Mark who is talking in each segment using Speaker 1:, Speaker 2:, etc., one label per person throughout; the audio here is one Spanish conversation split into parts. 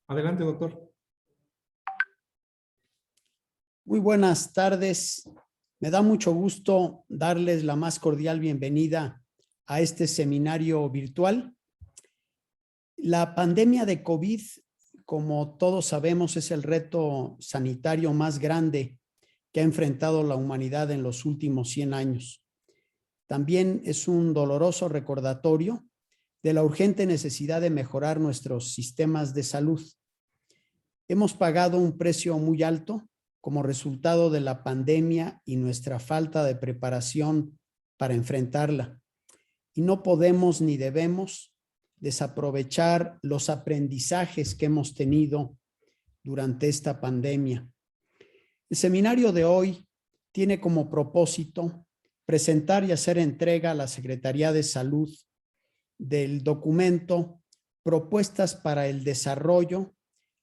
Speaker 1: Adelante, doctor.
Speaker 2: Muy buenas tardes. Me da mucho gusto darles la más cordial bienvenida a este seminario virtual. La pandemia de COVID, como todos sabemos, es el reto sanitario más grande que ha enfrentado la humanidad en los últimos 100 años. También es un doloroso recordatorio de la urgente necesidad de mejorar nuestros sistemas de salud. Hemos pagado un precio muy alto como resultado de la pandemia y nuestra falta de preparación para enfrentarla. Y no podemos ni debemos desaprovechar los aprendizajes que hemos tenido durante esta pandemia. El seminario de hoy tiene como propósito presentar y hacer entrega a la Secretaría de Salud del documento Propuestas para el desarrollo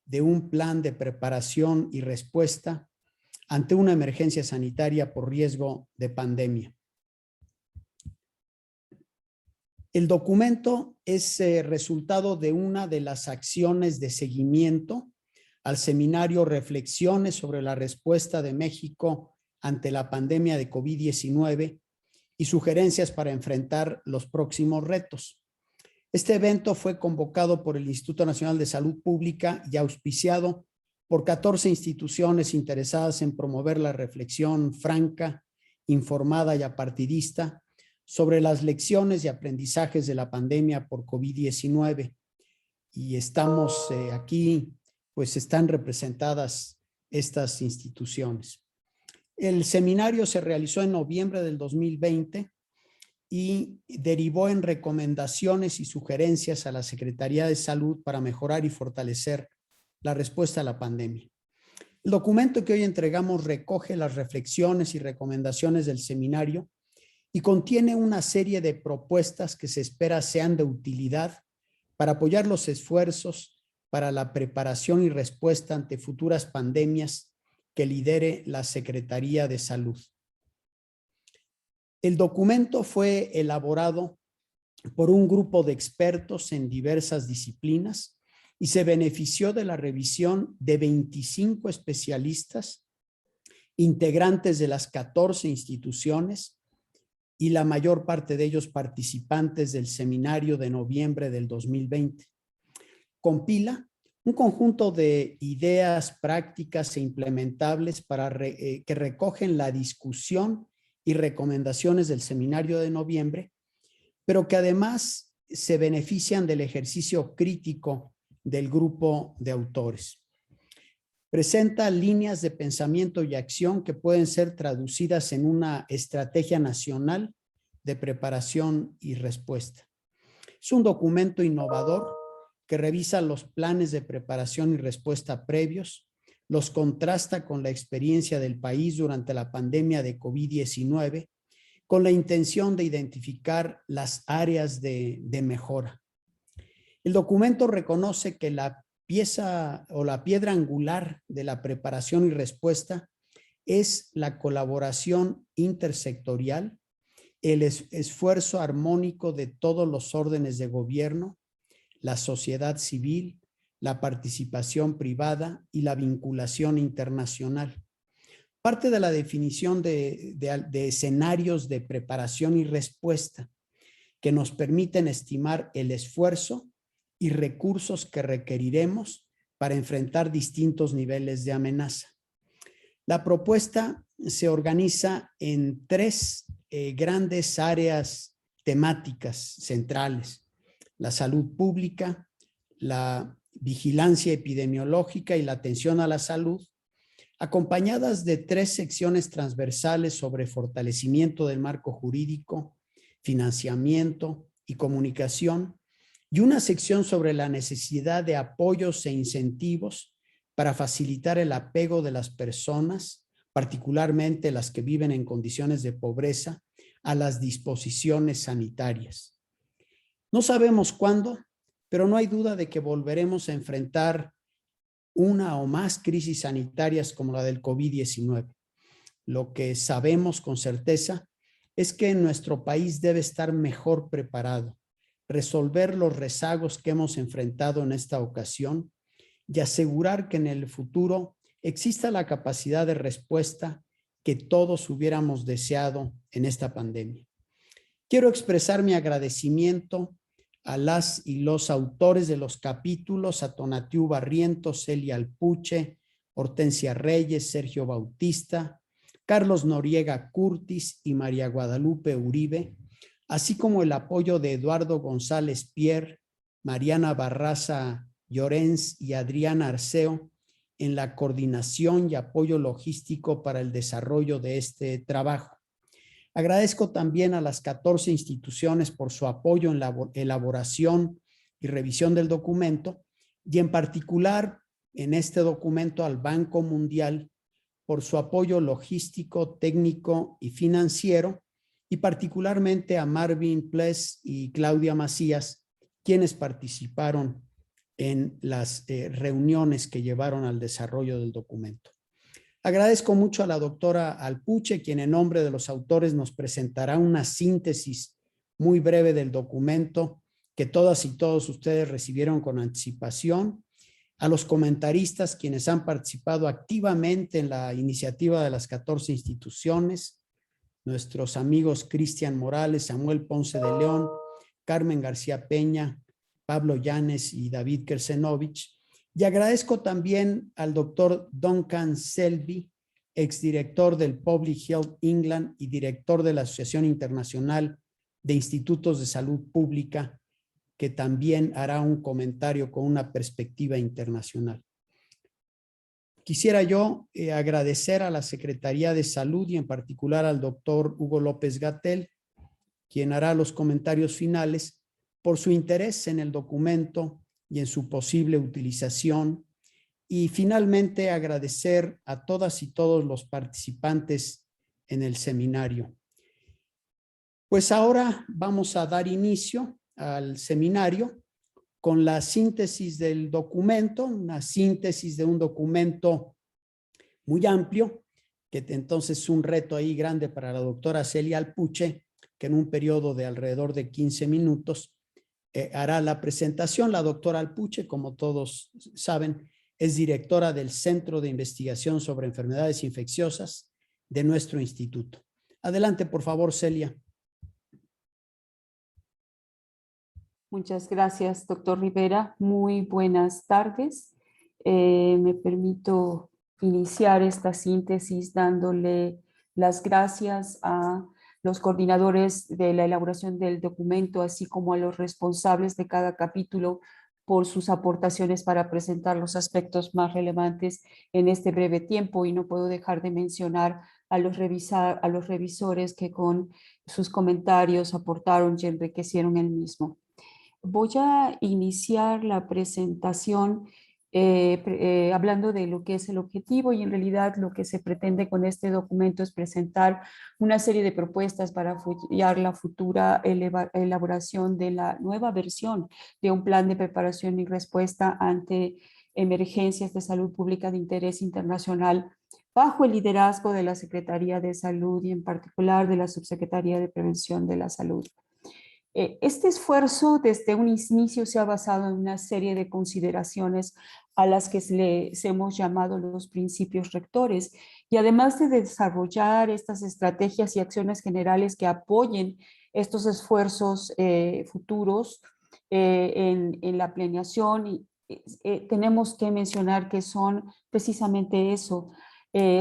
Speaker 2: de un plan de preparación y respuesta ante una emergencia sanitaria por riesgo de pandemia. El documento es resultado de una de las acciones de seguimiento al seminario Reflexiones sobre la respuesta de México ante la pandemia de COVID-19 y sugerencias para enfrentar los próximos retos. Este evento fue convocado por el Instituto Nacional de Salud Pública y auspiciado por 14 instituciones interesadas en promover la reflexión franca, informada y apartidista sobre las lecciones y aprendizajes de la pandemia por COVID-19. Y estamos aquí, pues están representadas estas instituciones. El seminario se realizó en noviembre del 2020 y derivó en recomendaciones y sugerencias a la Secretaría de Salud para mejorar y fortalecer la respuesta a la pandemia. El documento que hoy entregamos recoge las reflexiones y recomendaciones del seminario y contiene una serie de propuestas que se espera sean de utilidad para apoyar los esfuerzos para la preparación y respuesta ante futuras pandemias que lidere la Secretaría de Salud. El documento fue elaborado por un grupo de expertos en diversas disciplinas y se benefició de la revisión de 25 especialistas, integrantes de las 14 instituciones y la mayor parte de ellos participantes del seminario de noviembre del 2020. Compila un conjunto de ideas prácticas e implementables que recogen la discusión y recomendaciones del seminario de noviembre, pero que además se benefician del ejercicio crítico del grupo de autores. Presenta líneas de pensamiento y acción que pueden ser traducidas en una estrategia nacional de preparación y respuesta. Es un documento innovador que revisa los planes de preparación y respuesta previos, los contrasta con la experiencia del país durante la pandemia de COVID-19, con la intención de identificar las áreas de mejora. El documento reconoce que la pieza o la piedra angular de la preparación y respuesta es la colaboración intersectorial, el esfuerzo armónico de todos los órdenes de gobierno, la sociedad civil, la participación privada y la vinculación internacional. Parte de la definición de escenarios de preparación y respuesta que nos permiten estimar el esfuerzo y recursos que requeriremos para enfrentar distintos niveles de amenaza. La propuesta se organiza en tres grandes áreas temáticas centrales: la salud pública, la vigilancia epidemiológica y la atención a la salud, acompañadas de tres secciones transversales sobre fortalecimiento del marco jurídico, financiamiento y comunicación, y una sección sobre la necesidad de apoyos e incentivos para facilitar el apego de las personas, particularmente las que viven en condiciones de pobreza, a las disposiciones sanitarias. No sabemos cuándo, pero no hay duda de que volveremos a enfrentar una o más crisis sanitarias como la del COVID-19. Lo que sabemos con certeza es que nuestro país debe estar mejor preparado, resolver los rezagos que hemos enfrentado en esta ocasión y asegurar que en el futuro exista la capacidad de respuesta que todos hubiéramos deseado en esta pandemia. Quiero expresar mi agradecimiento a las y los autores de los capítulos, a Tonatiu Barrientos, Celia Alpuche, Hortensia Reyes, Sergio Bautista, Carlos Noriega Curtis y María Guadalupe Uribe, así como el apoyo de Eduardo González Pierre, Mariana Barraza Llorens y Adriana Arceo en la coordinación y apoyo logístico para el desarrollo de este trabajo. Agradezco también a las 14 instituciones por su apoyo en la elaboración y revisión del documento y en particular en este documento al Banco Mundial por su apoyo logístico, técnico y financiero y particularmente a Marvin Ples y Claudia Macías, quienes participaron en las reuniones que llevaron al desarrollo del documento. Agradezco mucho a la doctora Alpuche, quien en nombre de los autores nos presentará una síntesis muy breve del documento que todas y todos ustedes recibieron con anticipación, a los comentaristas quienes han participado activamente en la iniciativa de las 14 instituciones, nuestros amigos Cristian Morales, Samuel Ponce de León, Carmen García Peña, Pablo Llanes y David Kersenovich. Y agradezco también al doctor Duncan Selby, exdirector del Public Health England y director de la Asociación Internacional de Institutos de Salud Pública, que también hará un comentario con una perspectiva internacional. Quisiera yo agradecer a la Secretaría de Salud y en particular al doctor Hugo López-Gatell, quien hará los comentarios finales, por su interés en el documento y en su posible utilización. Y finalmente agradecer a todas y todos los participantes en el seminario. Pues ahora vamos a dar inicio al seminario con la síntesis del documento, una síntesis de un documento muy amplio, que entonces es un reto ahí grande para la doctora Celia Alpuche, que en un periodo de alrededor de 15 minutos hará la presentación. La doctora Alpuche, como todos saben, es directora del Centro de Investigación sobre Enfermedades Infecciosas de nuestro instituto. Adelante, por favor, Celia.
Speaker 1: Muchas gracias, doctor Rivera. Muy buenas tardes. Me permito iniciar esta síntesis dándole las gracias a los coordinadores de la elaboración del documento, así como a los responsables de cada capítulo por sus aportaciones para presentar los aspectos más relevantes en este breve tiempo. Y no puedo dejar de mencionar a los revisores que con sus comentarios aportaron y enriquecieron el mismo. Voy a iniciar la presentación hablando de lo que es el objetivo y en realidad lo que se pretende con este documento es presentar una serie de propuestas para apoyar la futura elaboración de la nueva versión de un plan de preparación y respuesta ante emergencias de salud pública de interés internacional bajo el liderazgo de la Secretaría de Salud y en particular de la Subsecretaría de Prevención de la Salud. Este esfuerzo desde un inicio se ha basado en una serie de consideraciones a las que les hemos llamado los principios rectores y además de desarrollar estas estrategias y acciones generales que apoyen estos esfuerzos futuros en la planeación, tenemos que mencionar que son precisamente eso,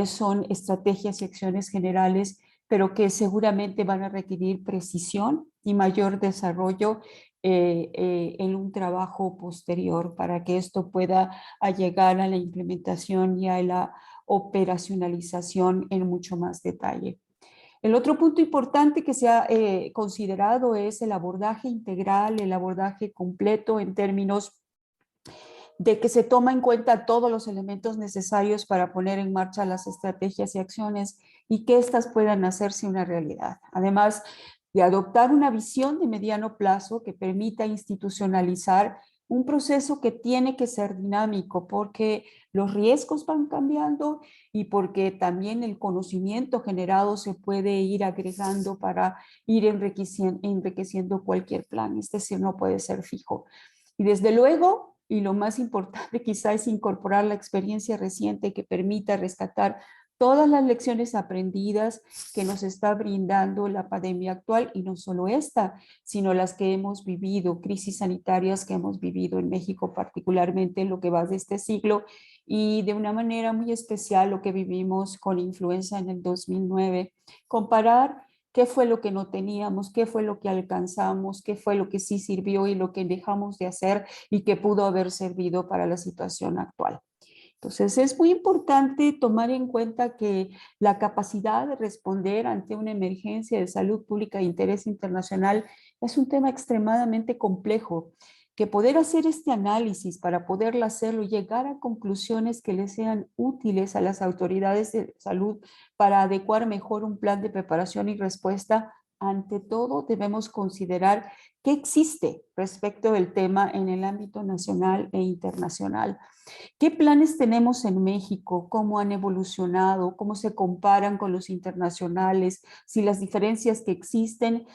Speaker 1: son estrategias y acciones generales pero que seguramente van a requerir precisión y mayor desarrollo en un trabajo posterior para que esto pueda llegar a la implementación y a la operacionalización en mucho más detalle. El otro punto importante que se ha considerado es el abordaje integral, el abordaje completo en términos de que se toma en cuenta todos los elementos necesarios para poner en marcha las estrategias y acciones y que éstas puedan hacerse una realidad. Además de adoptar una visión de mediano plazo que permita institucionalizar un proceso que tiene que ser dinámico porque los riesgos van cambiando y porque también el conocimiento generado se puede ir agregando para ir enriqueciendo cualquier plan, es decir, no puede ser fijo. Y desde luego, y lo más importante quizá es incorporar la experiencia reciente que permita rescatar todas las lecciones aprendidas que nos está brindando la pandemia actual, y no solo esta, sino las que hemos vivido, crisis sanitarias que hemos vivido en México, particularmente en lo que va de este siglo, y de una manera muy especial lo que vivimos con influenza en el 2009. Comparar qué fue lo que no teníamos, qué fue lo que alcanzamos, qué fue lo que sí sirvió y lo que dejamos de hacer y que pudo haber servido para la situación actual. Entonces, es muy importante tomar en cuenta que la capacidad de responder ante una emergencia de salud pública de interés internacional es un tema extremadamente complejo, que poder hacer este análisis para poderlo hacerlo y llegar a conclusiones que le sean útiles a las autoridades de salud para adecuar mejor un plan de preparación y respuesta. Ante todo, debemos considerar qué existe respecto del tema en el ámbito nacional e internacional. ¿Qué planes tenemos en México? ¿Cómo han evolucionado? ¿Cómo se comparan con los internacionales? Si las diferencias que existen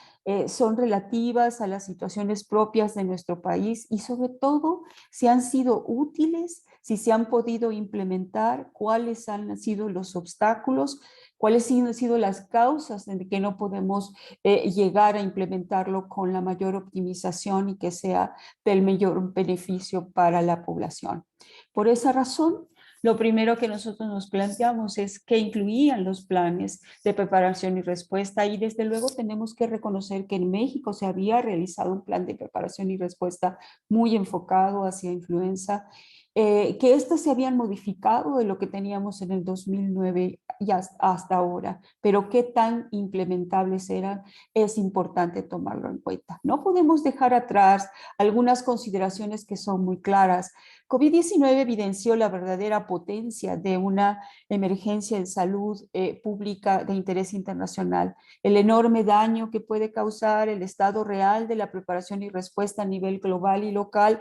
Speaker 1: son relativas a las situaciones propias de nuestro país, y sobre todo si han sido útiles, si se han podido implementar, cuáles han sido los obstáculos, cuáles han sido las causas de que no podemos llegar a implementarlo con la mayor optimización y que sea del mayor beneficio para la población. Por esa razón, lo primero que nosotros nos planteamos es qué incluían los planes de preparación y respuesta, y desde luego tenemos que reconocer que en México se había realizado un plan de preparación y respuesta muy enfocado hacia influenza, que éstas se habían modificado de lo que teníamos en el 2009 y hasta ahora, pero qué tan implementables eran, es importante tomarlo en cuenta. No podemos dejar atrás algunas consideraciones que son muy claras. COVID-19 evidenció la verdadera potencia de una emergencia de salud pública de interés internacional, el enorme daño que puede causar, el estado real de la preparación y respuesta a nivel global y local,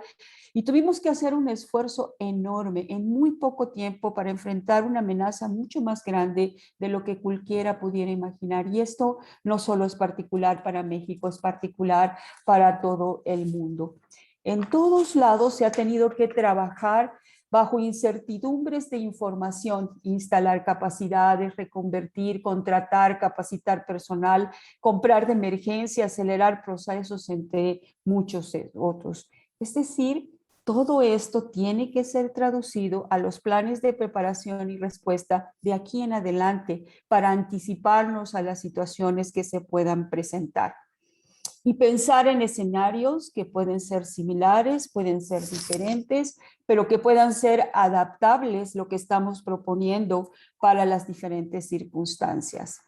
Speaker 1: y tuvimos que hacer un esfuerzo enorme en muy poco tiempo para enfrentar una amenaza mucho más grande de lo que cualquiera pudiera imaginar. Y esto no solo es particular para México, es particular para todo el mundo. En todos lados se ha tenido que trabajar bajo incertidumbres de información, instalar capacidades, reconvertir, contratar, capacitar personal, comprar de emergencia, acelerar procesos, entre muchos otros. Es decir, todo esto tiene que ser traducido a los planes de preparación y respuesta de aquí en adelante para anticiparnos a las situaciones que se puedan presentar. Y pensar en escenarios que pueden ser similares, pueden ser diferentes, pero que puedan ser adaptables lo que estamos proponiendo para las diferentes circunstancias.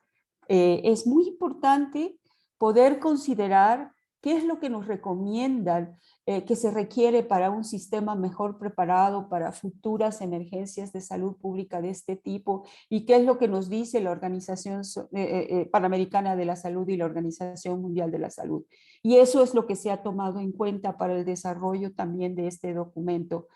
Speaker 1: Es muy importante poder considerar qué es lo que nos recomiendan que se requiere para un sistema mejor preparado para futuras emergencias de salud pública de este tipo, y qué es lo que nos dice la Organización Panamericana de la Salud y la Organización Mundial de la Salud. Y eso es lo que se ha tomado en cuenta para el desarrollo también de este documento.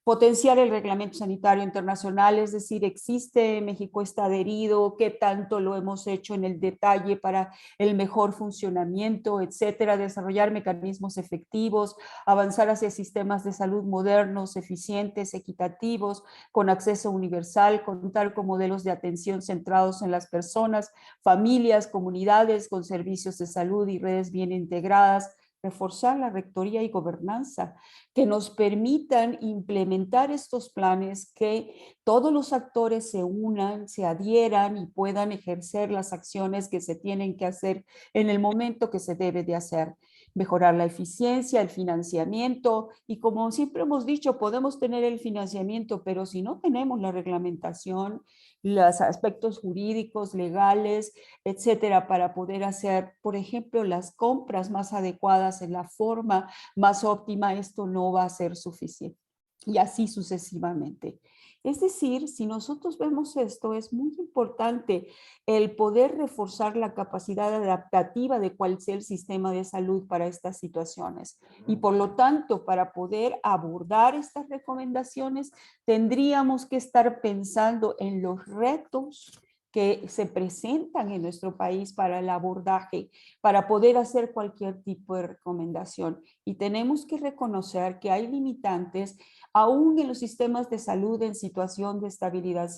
Speaker 1: Potenciar el reglamento sanitario internacional, es decir, existe, México está adherido, qué tanto lo hemos hecho en el detalle para el mejor funcionamiento, etcétera, desarrollar mecanismos efectivos, avanzar hacia sistemas de salud modernos, eficientes, equitativos, con acceso universal, contar con modelos de atención centrados en las personas, familias, comunidades, con servicios de salud y redes bien integradas, reforzar la rectoría y gobernanza que nos permitan implementar estos planes, que todos los actores se unan, se adhieran y puedan ejercer las acciones que se tienen que hacer en el momento que se debe de hacer. Mejorar la eficiencia, el financiamiento, y como siempre hemos dicho, podemos tener el financiamiento, pero si no tenemos la reglamentación, los aspectos jurídicos, legales, etcétera, para poder hacer, por ejemplo, las compras más adecuadas en la forma más óptima, esto no va a ser suficiente. Y así sucesivamente. Es decir, si nosotros vemos esto, es muy importante el poder reforzar la capacidad adaptativa de cuál sea el sistema de salud para estas situaciones. Y por lo tanto, para poder abordar estas recomendaciones, tendríamos que estar pensando en los retos que se presentan en nuestro país para el abordaje, para poder hacer cualquier tipo de recomendación. Y tenemos que reconocer que hay limitantes aún en los sistemas de salud en situación de estabilidad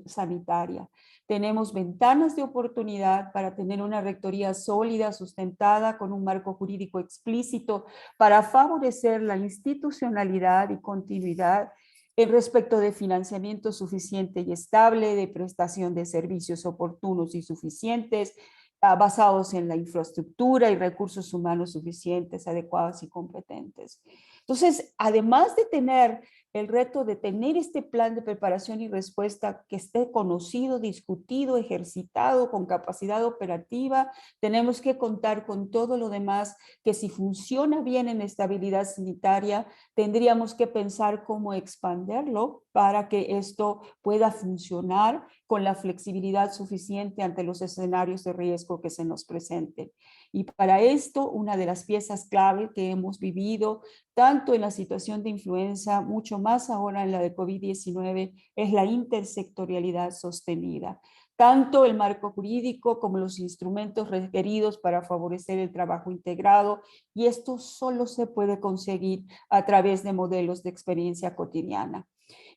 Speaker 1: sanitaria. Tenemos ventanas de oportunidad para tener una rectoría sólida, sustentada, con un marco jurídico explícito para favorecer la institucionalidad y continuidad en respecto de financiamiento suficiente y estable, de prestación de servicios oportunos y suficientes, basados en la infraestructura y recursos humanos suficientes, adecuados y competentes. Entonces, además de tener el reto de tener este plan de preparación y respuesta que esté conocido, discutido, ejercitado, con capacidad operativa, tenemos que contar con todo lo demás que, si funciona bien en estabilidad sanitaria, tendríamos que pensar cómo expandirlo para que esto pueda funcionar con la flexibilidad suficiente ante los escenarios de riesgo que se nos presenten. Y para esto, una de las piezas clave que hemos vivido, tanto en la situación de influenza, mucho más ahora en la de COVID-19, es la intersectorialidad sostenida. Tanto el marco jurídico como los instrumentos requeridos para favorecer el trabajo integrado, y esto solo se puede conseguir a través de modelos de experiencia cotidiana.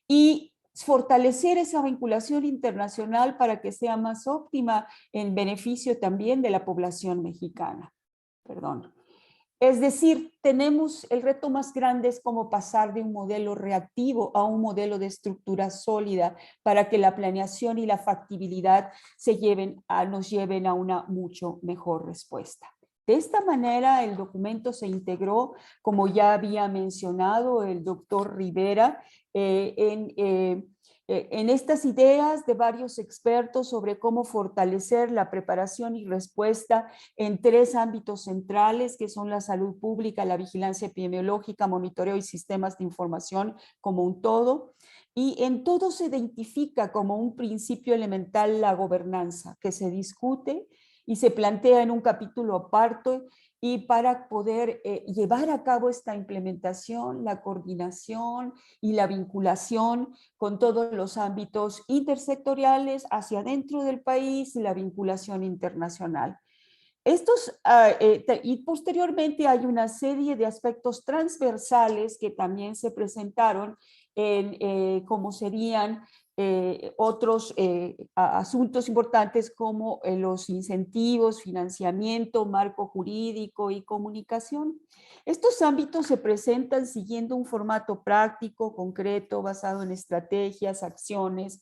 Speaker 1: Y fortalecer esa vinculación internacional para que sea más óptima en beneficio también de la población mexicana. Perdón. Es decir, tenemos el reto más grande, es como pasar de un modelo reactivo a un modelo de estructura sólida para que la planeación y la factibilidad nos lleven a una mucho mejor respuesta. De esta manera, el documento se integró, como ya había mencionado el doctor Rivera, en estas ideas de varios expertos sobre cómo fortalecer la preparación y respuesta en 3 ámbitos centrales, que son la salud pública, la vigilancia epidemiológica, monitoreo y sistemas de información como un todo. Y en todo se identifica como un principio elemental la gobernanza, que se discute y se plantea en un capítulo aparte, y para poder llevar a cabo esta implementación, la coordinación y la vinculación con todos los ámbitos intersectoriales hacia dentro del país y la vinculación internacional. Y posteriormente hay una serie de aspectos transversales que también se presentaron como serían otros asuntos importantes como los incentivos, financiamiento, marco jurídico y comunicación. Estos ámbitos se presentan siguiendo un formato práctico, concreto, basado en estrategias, acciones,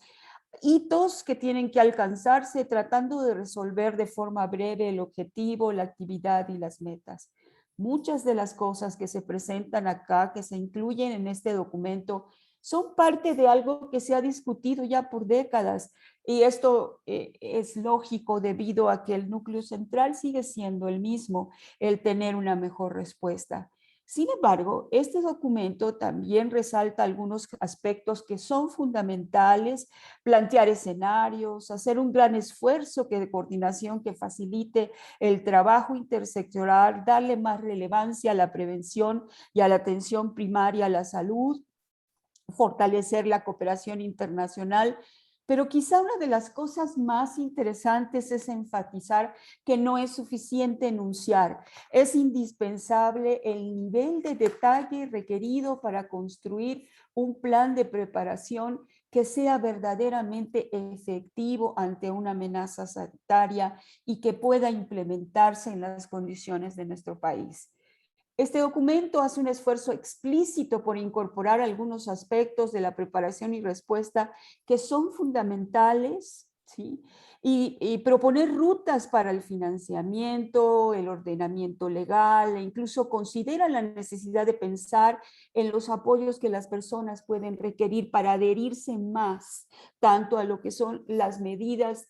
Speaker 1: hitos que tienen que alcanzarse tratando de resolver de forma breve el objetivo, la actividad y las metas. Muchas de las cosas que se presentan acá, que se incluyen en este documento, son parte de algo que se ha discutido ya por décadas, y esto es lógico debido a que el núcleo central sigue siendo el mismo, el tener una mejor respuesta. Sin embargo, este documento también resalta algunos aspectos que son fundamentales: plantear escenarios, hacer un gran esfuerzo de coordinación que facilite el trabajo intersectorial, darle más relevancia a la prevención y a la atención primaria a la salud, fortalecer la cooperación internacional. Pero quizá una de las cosas más interesantes es enfatizar que no es suficiente enunciar, es indispensable el nivel de detalle requerido para construir un plan de preparación que sea verdaderamente efectivo ante una amenaza sanitaria y que pueda implementarse en las condiciones de nuestro país. Este documento hace un esfuerzo explícito por incorporar algunos aspectos de la preparación y respuesta que son fundamentales, ¿sí? Y proponer rutas para el financiamiento, el ordenamiento legal, e incluso considera la necesidad de pensar en los apoyos que las personas pueden requerir para adherirse más, tanto a lo que son las medidas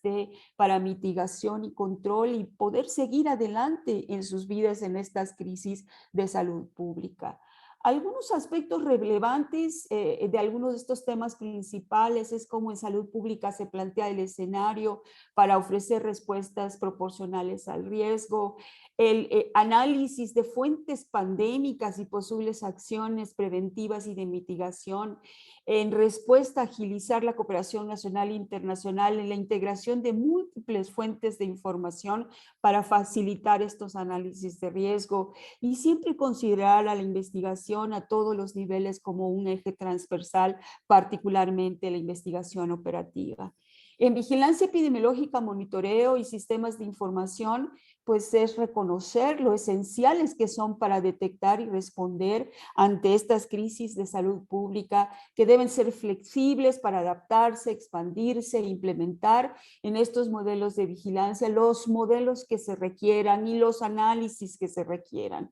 Speaker 1: para mitigación y control, y poder seguir adelante en sus vidas en estas crisis de salud pública. Algunos aspectos relevantes de algunos de estos temas principales es cómo en salud pública se plantea el escenario para ofrecer respuestas proporcionales al riesgo, el análisis de fuentes pandémicas y posibles acciones preventivas y de mitigación, en respuesta a agilizar la cooperación nacional e internacional en la integración de múltiples fuentes de información para facilitar estos análisis de riesgo y siempre considerar a la investigación a todos los niveles como un eje transversal, particularmente la investigación operativa. En vigilancia epidemiológica, monitoreo y sistemas de información, pues es reconocer lo esenciales que son para detectar y responder ante estas crisis de salud pública, que deben ser flexibles para adaptarse, expandirse e implementar en estos modelos de vigilancia los modelos que se requieran y los análisis que se requieran.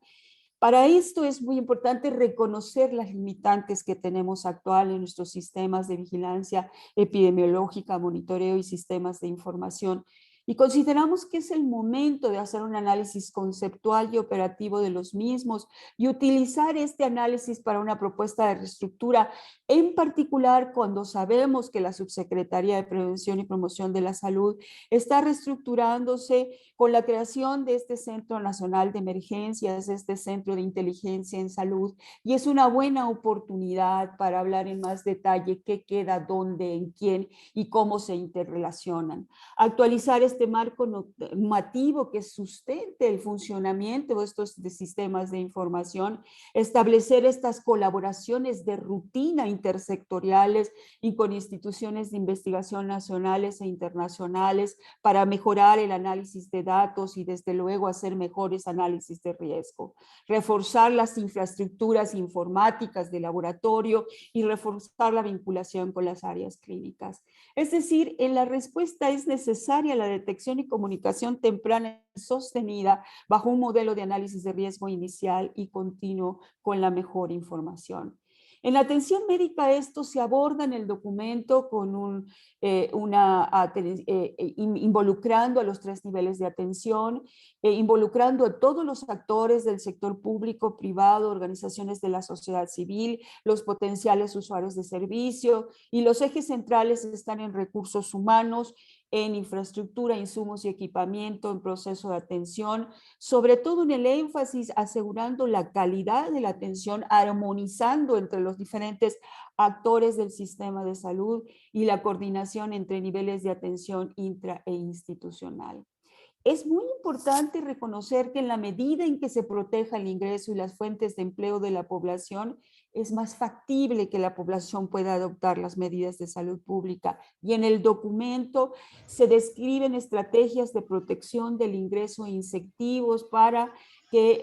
Speaker 1: Para esto es muy importante reconocer las limitantes que tenemos actual en nuestros sistemas de vigilancia epidemiológica, monitoreo y sistemas de información. Y consideramos que es el momento de hacer un análisis conceptual y operativo de los mismos y utilizar este análisis para una propuesta de reestructura, en particular cuando sabemos que la Subsecretaría de Prevención y Promoción de la Salud está reestructurándose con la creación de este Centro Nacional de Emergencias, este Centro de Inteligencia en Salud, y es una buena oportunidad para hablar en más detalle qué queda, dónde, en quién y cómo se interrelacionan. Actualizar este marco normativo que sustente el funcionamiento de estos sistemas de información, establecer estas colaboraciones de rutina intersectoriales y con instituciones de investigación nacionales e internacionales para mejorar el análisis de datos y desde luego hacer mejores análisis de riesgo, reforzar las infraestructuras informáticas de laboratorio y reforzar la vinculación con las áreas clínicas. Es decir, en la respuesta es necesaria la detección y comunicación temprana y sostenida bajo un modelo de análisis de riesgo inicial y continuo con la mejor información. En la atención médica esto se aborda en el documento con involucrando a los 3 niveles de atención, involucrando a todos los actores del sector público, privado, organizaciones de la sociedad civil, los potenciales usuarios de servicio, y los ejes centrales están en recursos humanos, en infraestructura, insumos y equipamiento, en proceso de atención, sobre todo en el énfasis asegurando la calidad de la atención, armonizando entre los diferentes actores del sistema de salud y la coordinación entre niveles de atención intra e institucional. Es muy importante reconocer que en la medida en que se proteja el ingreso y las fuentes de empleo de la población, es más factible que la población pueda adoptar las medidas de salud pública. Y en el documento se describen estrategias de protección del ingreso e incentivos para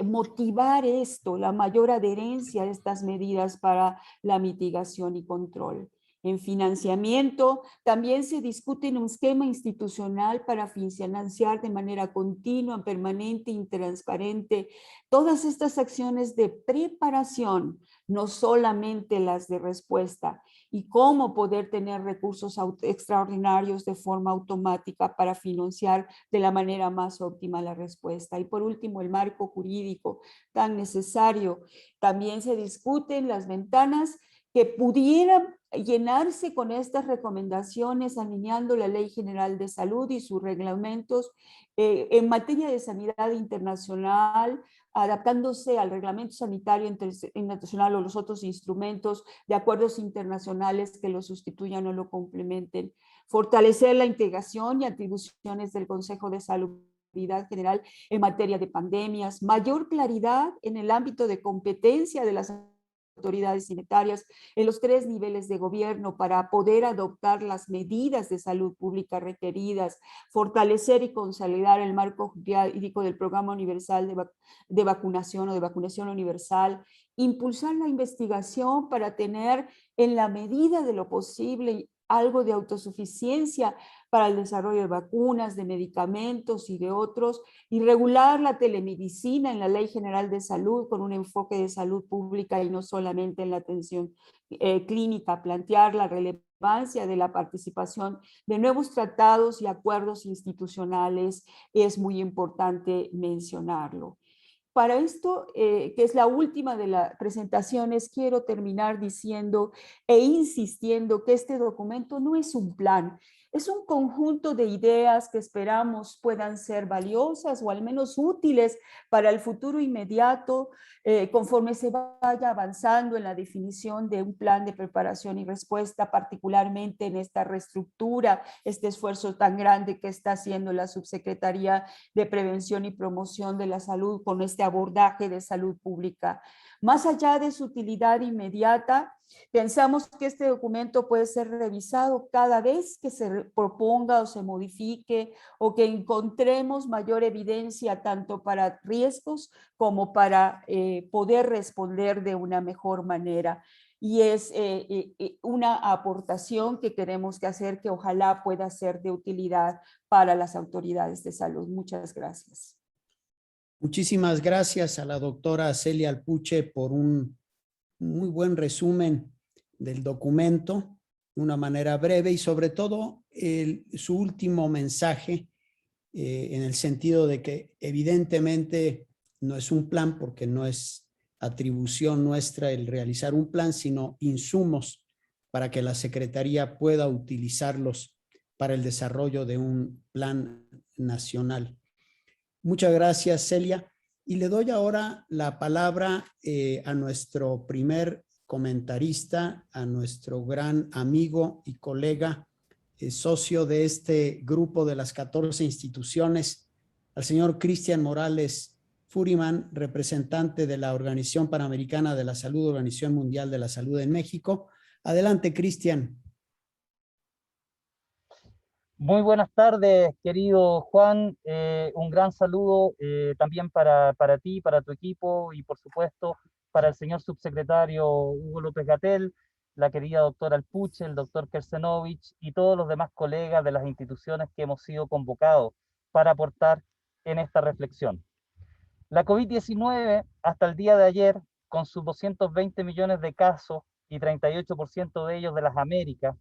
Speaker 1: motivar esto, la mayor adherencia a estas medidas para la mitigación y control. En financiamiento, también se discute en un esquema institucional para financiar de manera continua, permanente y transparente todas estas acciones de preparación, no solamente las de respuesta, y cómo poder tener recursos extraordinarios de forma automática para financiar de la manera más óptima la respuesta. Y por último, el marco jurídico tan necesario. También se discuten las ventanas que pudieran llenarse con estas recomendaciones, alineando la Ley General de Salud y sus reglamentos en materia de sanidad internacional, adaptándose al reglamento sanitario internacional o los otros instrumentos de acuerdos internacionales que lo sustituyan o lo complementen, fortalecer la integración y atribuciones del Consejo de Salud General en materia de pandemias, mayor claridad en el ámbito de competencia de las autoridades sanitarias en los 3 niveles de gobierno para poder adoptar las medidas de salud pública requeridas, fortalecer y consolidar el marco jurídico del Programa Universal de Vacunación o de Vacunación Universal, impulsar la investigación para tener en la medida de lo posible algo de autosuficiencia para el desarrollo de vacunas, de medicamentos y de otros, y regular la telemedicina en la Ley General de Salud con un enfoque de salud pública y no solamente en la atención clínica, plantear la relevancia de la participación de nuevos tratados y acuerdos institucionales, es muy importante mencionarlo. para esto, que es la última de las presentaciones, quiero terminar diciendo e insistiendo que este documento no es un plan, es un conjunto de ideas que esperamos puedan ser valiosas o al menos útiles para el futuro inmediato, conforme se vaya avanzando en la definición de un plan de preparación y respuesta, particularmente en esta reestructura, este esfuerzo tan grande que está haciendo la Subsecretaría de Prevención y Promoción de la Salud con este abordaje de salud pública. Más allá de su utilidad inmediata, pensamos que este documento puede ser revisado cada vez que se proponga o se modifique o que encontremos mayor evidencia tanto para riesgos como para poder responder de una mejor manera. Y es una aportación que queremos que hacer que ojalá pueda ser de utilidad para las autoridades de salud. Muchas gracias.
Speaker 2: Muchísimas gracias a la doctora Celia Alpuche por un muy buen resumen del documento, de una manera breve y sobre todo su último mensaje en el sentido de que evidentemente no es un plan porque no es atribución nuestra el realizar un plan, sino insumos para que la Secretaría pueda utilizarlos para el desarrollo de un plan nacional. Muchas gracias, Celia. Y le doy ahora la palabra a nuestro primer comentarista, a nuestro gran amigo y colega, socio de este grupo de las 14 instituciones, al señor Cristian Morales Furiman, representante de la Organización Panamericana de la Salud, Organización Mundial de la Salud en México. Adelante, Cristian.
Speaker 3: Muy buenas tardes, querido Juan. Un gran saludo también para ti, para tu equipo y por supuesto para el señor subsecretario Hugo López-Gatell, la querida doctora Alpuche, el doctor Kersenovich y todos los demás colegas de las instituciones que hemos sido convocados para aportar en esta reflexión. La COVID-19 hasta el día de ayer, con sus 220 millones de casos y 38% de ellos de las Américas,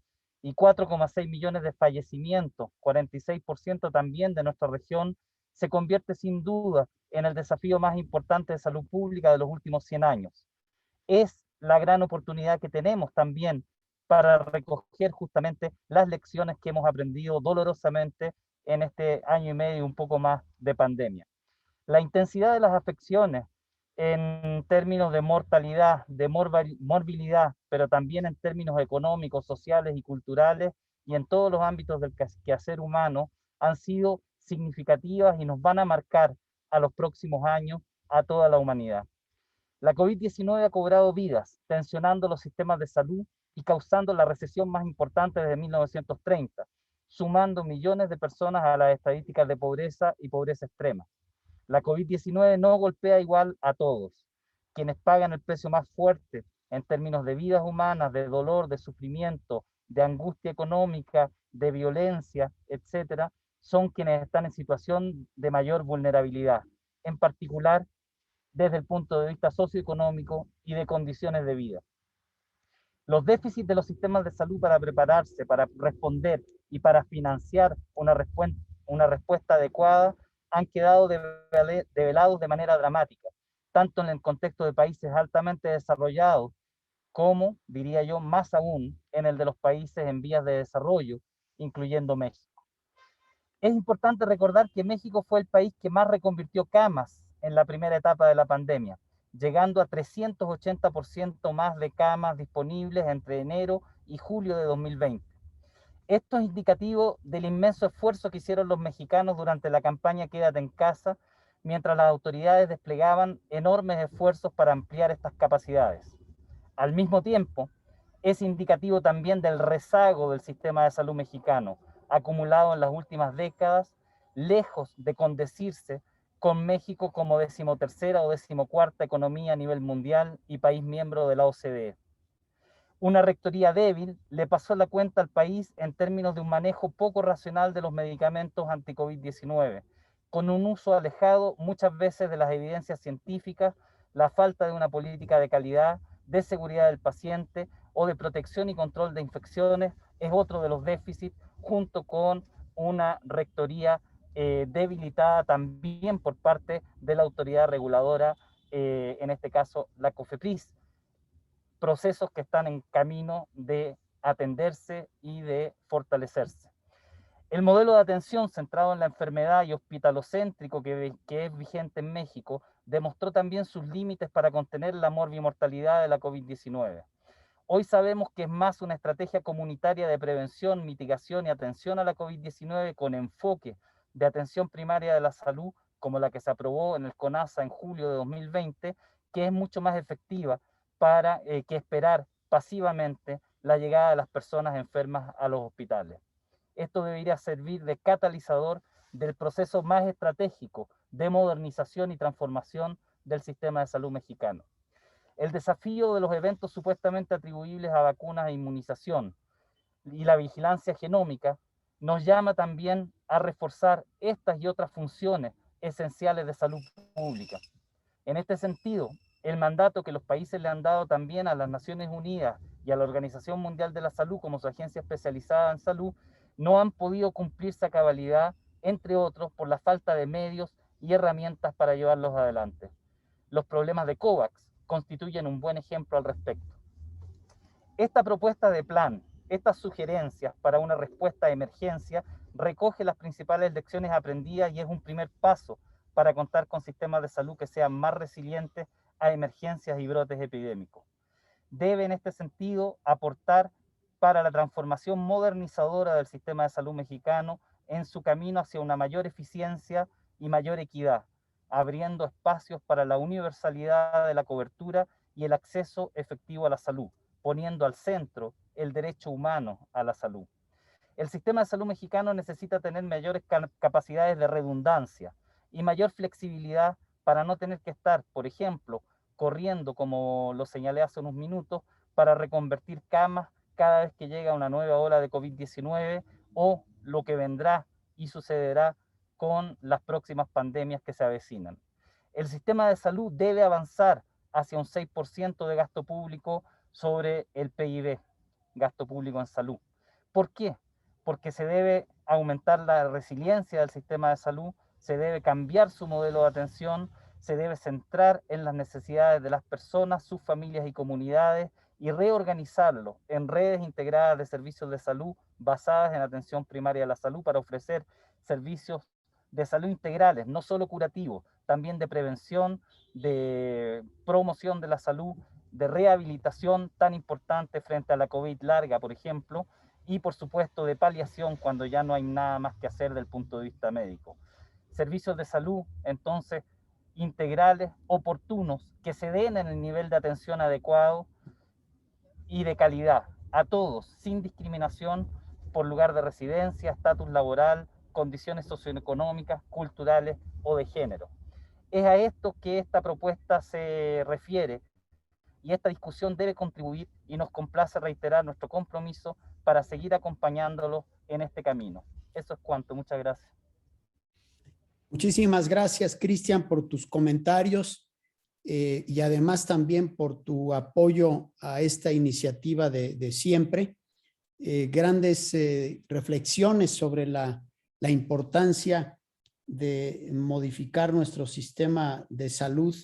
Speaker 3: y 4,6 millones de fallecimientos, 46% también de nuestra región, se convierte sin duda en el desafío más importante de salud pública de los últimos 100 años. Es la gran oportunidad que tenemos también para recoger justamente las lecciones que hemos aprendido dolorosamente en este año y medio, un poco más de pandemia. La intensidad de las afecciones en términos de mortalidad, de morbilidad, pero también en términos económicos, sociales y culturales, y en todos los ámbitos del quehacer humano, han sido significativas y nos van a marcar a los próximos años a toda la humanidad. La COVID-19 ha cobrado vidas, tensionando los sistemas de salud y causando la recesión más importante desde 1930, sumando millones de personas a las estadísticas de pobreza y pobreza extrema. La COVID-19 no golpea igual a todos. Quienes pagan el precio más fuerte en términos de vidas humanas, de dolor, de sufrimiento, de angustia económica, de violencia, etcétera, son quienes están en situación de mayor vulnerabilidad, en particular desde el punto de vista socioeconómico y de condiciones de vida. Los déficits de los sistemas de salud para prepararse, para responder y para financiar una respuesta adecuada han quedado develados de manera dramática, tanto en el contexto de países altamente desarrollados como, diría yo, más aún en el de los países en vías de desarrollo, incluyendo México. Es importante recordar que México fue el país que más reconvirtió camas en la primera etapa de la pandemia, llegando a 380% más de camas disponibles entre enero y julio de 2020. Esto es indicativo del inmenso esfuerzo que hicieron los mexicanos durante la campaña Quédate en casa, mientras las autoridades desplegaban enormes esfuerzos para ampliar estas capacidades. Al mismo tiempo, es indicativo también del rezago del sistema de salud mexicano, acumulado en las últimas décadas, lejos de condecirse con México como 13ª o 14ª economía a nivel mundial y país miembro de la OCDE. Una rectoría débil le pasó la cuenta al país en términos de un manejo poco racional de los medicamentos anti-COVID-19, con un uso alejado muchas veces de las evidencias científicas, la falta de una política de calidad, de seguridad del paciente o de protección y control de infecciones es otro de los déficits, junto con una rectoría debilitada también por parte de la autoridad reguladora, en este caso la COFEPRIS, procesos que están en camino de atenderse y de fortalecerse. El modelo de atención centrado en la enfermedad y hospitalocéntrico que es vigente en México demostró también sus límites para contener la morbimortalidad de la COVID-19. Hoy sabemos que es más una estrategia comunitaria de prevención, mitigación y atención a la COVID-19 con enfoque de atención primaria de la salud, como la que se aprobó en el CONASA en julio de 2020, que es mucho más efectiva para que esperar pasivamente la llegada de las personas enfermas a los hospitales. Esto debería servir de catalizador del proceso más estratégico de modernización y transformación del sistema de salud mexicano. El desafío de los eventos supuestamente atribuibles a vacunas e inmunización y la vigilancia genómica nos llama también a reforzar estas y otras funciones esenciales de salud pública. En este sentido, el mandato que los países le han dado también a las Naciones Unidas y a la Organización Mundial de la Salud como su agencia especializada en salud no han podido cumplirse a cabalidad, entre otros, por la falta de medios y herramientas para llevarlos adelante. Los problemas de COVAX constituyen un buen ejemplo al respecto. Esta propuesta de plan, estas sugerencias para una respuesta de emergencia, recoge las principales lecciones aprendidas y es un primer paso para contar con sistemas de salud que sean más resilientes a emergencias y brotes epidémicos. Debe en este sentido aportar para la transformación modernizadora del sistema de salud mexicano en su camino hacia una mayor eficiencia y mayor equidad, abriendo espacios para la universalidad de la cobertura y el acceso efectivo a la salud, poniendo al centro el derecho humano a la salud. El sistema de salud mexicano necesita tener mayores capacidades de redundancia y mayor flexibilidad para no tener que estar, por ejemplo, corriendo, como lo señalé hace unos minutos, para reconvertir camas cada vez que llega una nueva ola de COVID-19 o lo que vendrá y sucederá con las próximas pandemias que se avecinan. El sistema de salud debe avanzar hacia un 6% de gasto público sobre el PIB, gasto público en salud. ¿Por qué? Porque se debe aumentar la resiliencia del sistema de salud, se debe cambiar su modelo de atención, se debe centrar en las necesidades de las personas, sus familias y comunidades y reorganizarlo en redes integradas de servicios de salud basadas en atención primaria de la salud para ofrecer servicios de salud integrales, no solo curativos, también de prevención, de promoción de la salud, de rehabilitación tan importante frente a la COVID larga, por ejemplo, y por supuesto de paliación cuando ya no hay nada más que hacer del punto de vista médico. Servicios de salud, entonces, integrales, oportunos, que se den en el nivel de atención adecuado y de calidad a todos, sin discriminación por lugar de residencia, estatus laboral, condiciones socioeconómicas, culturales o de género. Es a esto que esta propuesta se refiere y esta discusión debe contribuir y nos complace reiterar nuestro compromiso para seguir acompañándolo en este camino. Eso es cuanto. Muchas gracias.
Speaker 2: Muchísimas gracias, Cristian, por tus comentarios y además también por tu apoyo a esta iniciativa de siempre. Grandes reflexiones sobre la importancia de modificar nuestro sistema de salud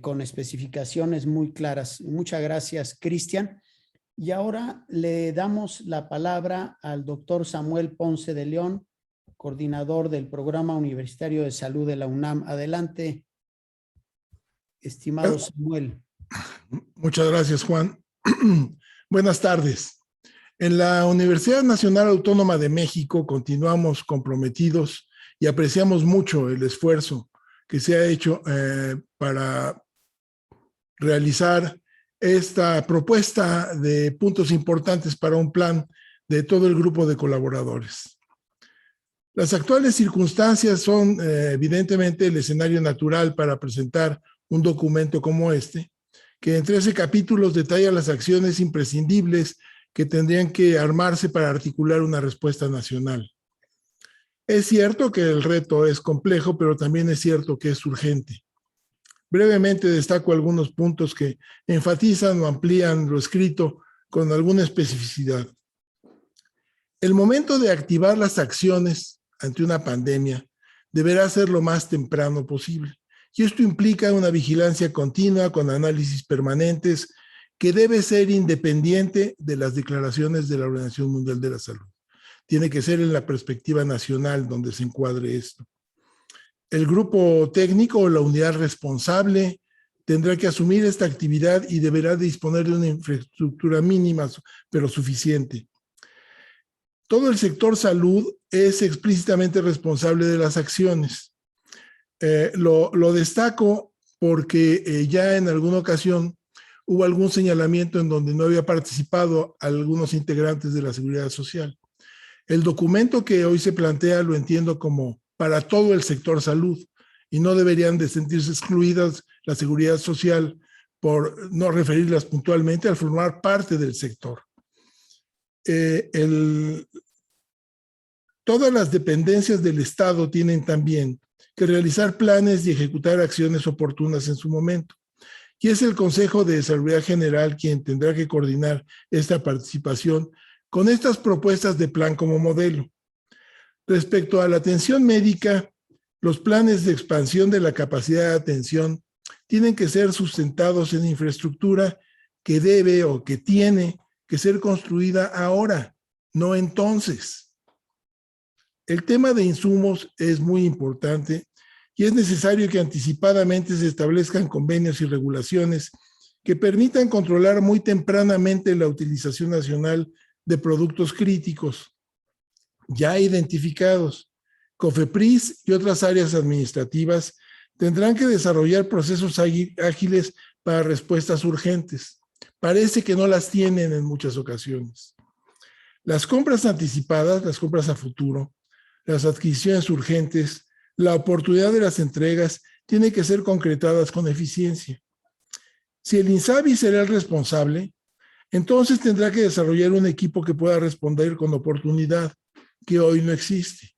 Speaker 2: con especificaciones muy claras. Muchas gracias, Cristian. Y ahora le damos la palabra al doctor Samuel Ponce de León, coordinador del Programa Universitario de Salud de la UNAM. Adelante, estimado Samuel.
Speaker 4: Muchas gracias, Juan. Buenas tardes. En la Universidad Nacional Autónoma de México continuamos comprometidos y apreciamos mucho el esfuerzo que se ha hecho para realizar esta propuesta de puntos importantes para un plan de todo el grupo de colaboradores. Las actuales circunstancias son evidentemente el escenario natural para presentar un documento como este, que en 13 capítulos detalla las acciones imprescindibles que tendrían que armarse para articular una respuesta nacional. Es cierto que el reto es complejo, pero también es cierto que es urgente. Brevemente destaco algunos puntos que enfatizan o amplían lo escrito con alguna especificidad. El momento de activar las acciones ante una pandemia deberá ser lo más temprano posible. Y esto implica una vigilancia continua con análisis permanentes que debe ser independiente de las declaraciones de la Organización Mundial de la Salud. Tiene que ser en la perspectiva nacional donde se encuadre esto. El grupo técnico o la unidad responsable tendrá que asumir esta actividad y deberá disponer de una infraestructura mínima, pero suficiente. Todo el sector salud es explícitamente responsable de las acciones. Lo destaco porque ya en alguna ocasión hubo algún señalamiento en donde no había participado algunos integrantes de la Seguridad Social. El documento que hoy se plantea lo entiendo como para todo el sector salud y no deberían de sentirse excluidas la Seguridad Social por no referirlas puntualmente al formar parte del sector. Todas las dependencias del Estado tienen también que realizar planes y ejecutar acciones oportunas en su momento. Y es el Consejo de Salubridad General quien tendrá que coordinar esta participación con estas propuestas de plan como modelo. Respecto a la atención médica, los planes de expansión de la capacidad de atención tienen que ser sustentados en infraestructura que debe o que tiene que ser construida ahora, no entonces. El tema de insumos es muy importante y es necesario que anticipadamente se establezcan convenios y regulaciones que permitan controlar muy tempranamente la utilización nacional de productos críticos ya identificados. COFEPRIS y otras áreas administrativas tendrán que desarrollar procesos ágiles para respuestas urgentes. Parece que no las tienen en muchas ocasiones. Las compras anticipadas, las compras a futuro, las adquisiciones urgentes, la oportunidad de las entregas tienen que ser concretadas con eficiencia. Si el INSABI será el responsable, entonces tendrá que desarrollar un equipo que pueda responder con oportunidad, que hoy no existe.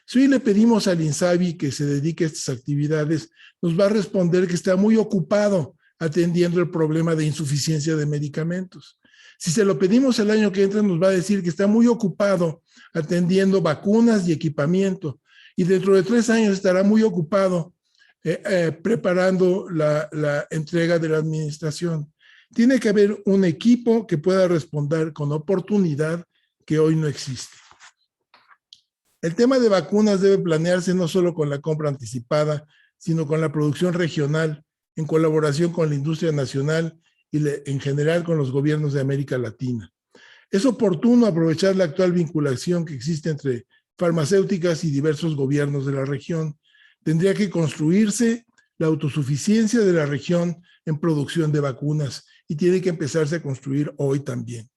Speaker 4: Si hoy le pedimos al INSABI que se dedique a estas actividades, nos va a responder que está muy ocupado atendiendo el problema de insuficiencia de medicamentos. Si se lo pedimos el año que entra, nos va a decir que está muy ocupado atendiendo vacunas y equipamiento. Y dentro de 3 años estará muy ocupado preparando la entrega de la administración. Tiene que haber un equipo que pueda responder con oportunidad que hoy no existe. El tema de vacunas debe planearse no solo con la compra anticipada, sino con la producción regional, en colaboración con la industria nacional y en general con los gobiernos de América Latina. Es oportuno aprovechar la actual vinculación que existe entre farmacéuticas y diversos gobiernos de la región. Tendría que construirse la autosuficiencia de la región en producción de vacunas y tiene que empezarse a construir hoy también.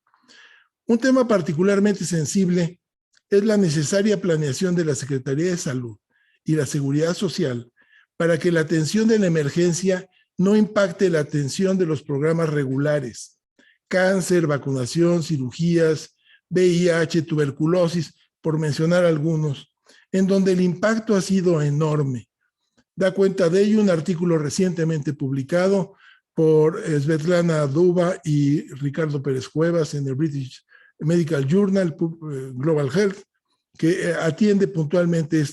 Speaker 4: Un tema particularmente sensible es la necesaria planeación de la Secretaría de Salud y la Seguridad Social para que la atención de la emergencia no impacte la atención de los programas regulares, cáncer, vacunación, cirugías, VIH, tuberculosis, por mencionar algunos, en donde el impacto ha sido enorme. Da cuenta de ello un artículo recientemente publicado por Svetlana Duba y Ricardo Pérez Cuevas en el British Medical Journal Global Health, que atiende puntualmente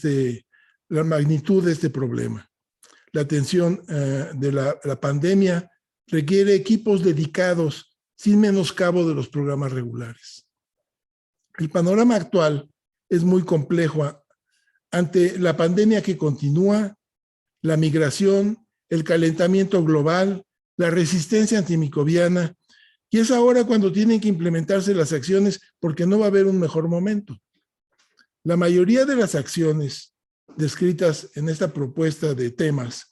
Speaker 4: la magnitud de este problema. La atención de la pandemia requiere equipos dedicados sin menoscabo de los programas regulares. El panorama actual es muy complejo ante la pandemia que continúa, la migración, el calentamiento global, la resistencia antimicrobiana, y es ahora cuando tienen que implementarse las acciones porque no va a haber un mejor momento. La mayoría de las acciones descritas en esta propuesta de temas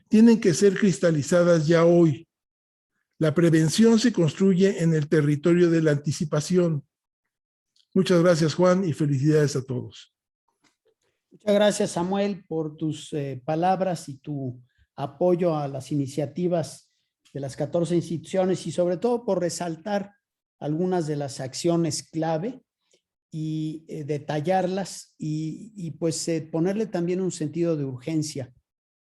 Speaker 4: tienen que ser cristalizadas ya hoy. La prevención se construye en el territorio de la anticipación. Muchas gracias, Juan, y felicidades a todos.
Speaker 2: Muchas gracias, Samuel, por tus palabras y tu apoyo a las iniciativas de las 14 instituciones y sobre todo por resaltar algunas de las acciones clave y detallarlas y pues ponerle también un sentido de urgencia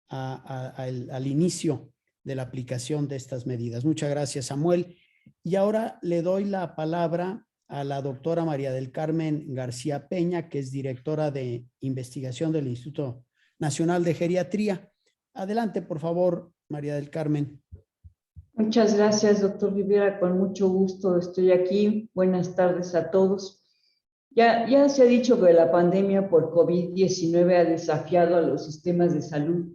Speaker 2: al inicio de la aplicación de estas medidas. Muchas gracias, Samuel. Y ahora le doy la palabra a la doctora María del Carmen García Peña, que es directora de investigación del Instituto Nacional de Geriatría. Adelante, por favor, María del Carmen.
Speaker 5: Muchas gracias, doctor Rivera. Con mucho gusto estoy aquí. Buenas tardes a todos. Ya se ha dicho que la pandemia por COVID-19 ha desafiado a los sistemas de salud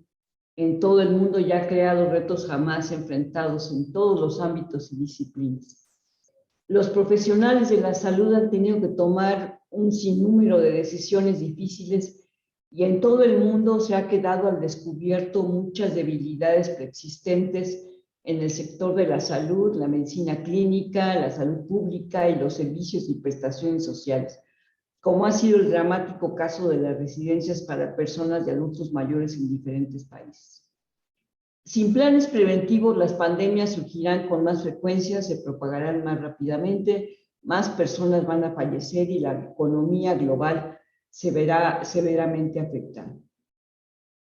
Speaker 5: en todo el mundo y ha creado retos jamás enfrentados en todos los ámbitos y disciplinas. Los profesionales de la salud han tenido que tomar un sinnúmero de decisiones difíciles y en todo el mundo se ha quedado al descubierto muchas debilidades preexistentes en el sector de la salud, la medicina clínica, la salud pública y los servicios y prestaciones sociales, como ha sido el dramático caso de las residencias para personas de adultos mayores en diferentes países. Sin planes preventivos, las pandemias surgirán con más frecuencia, se propagarán más rápidamente, más personas van a fallecer y la economía global se verá severamente afectada.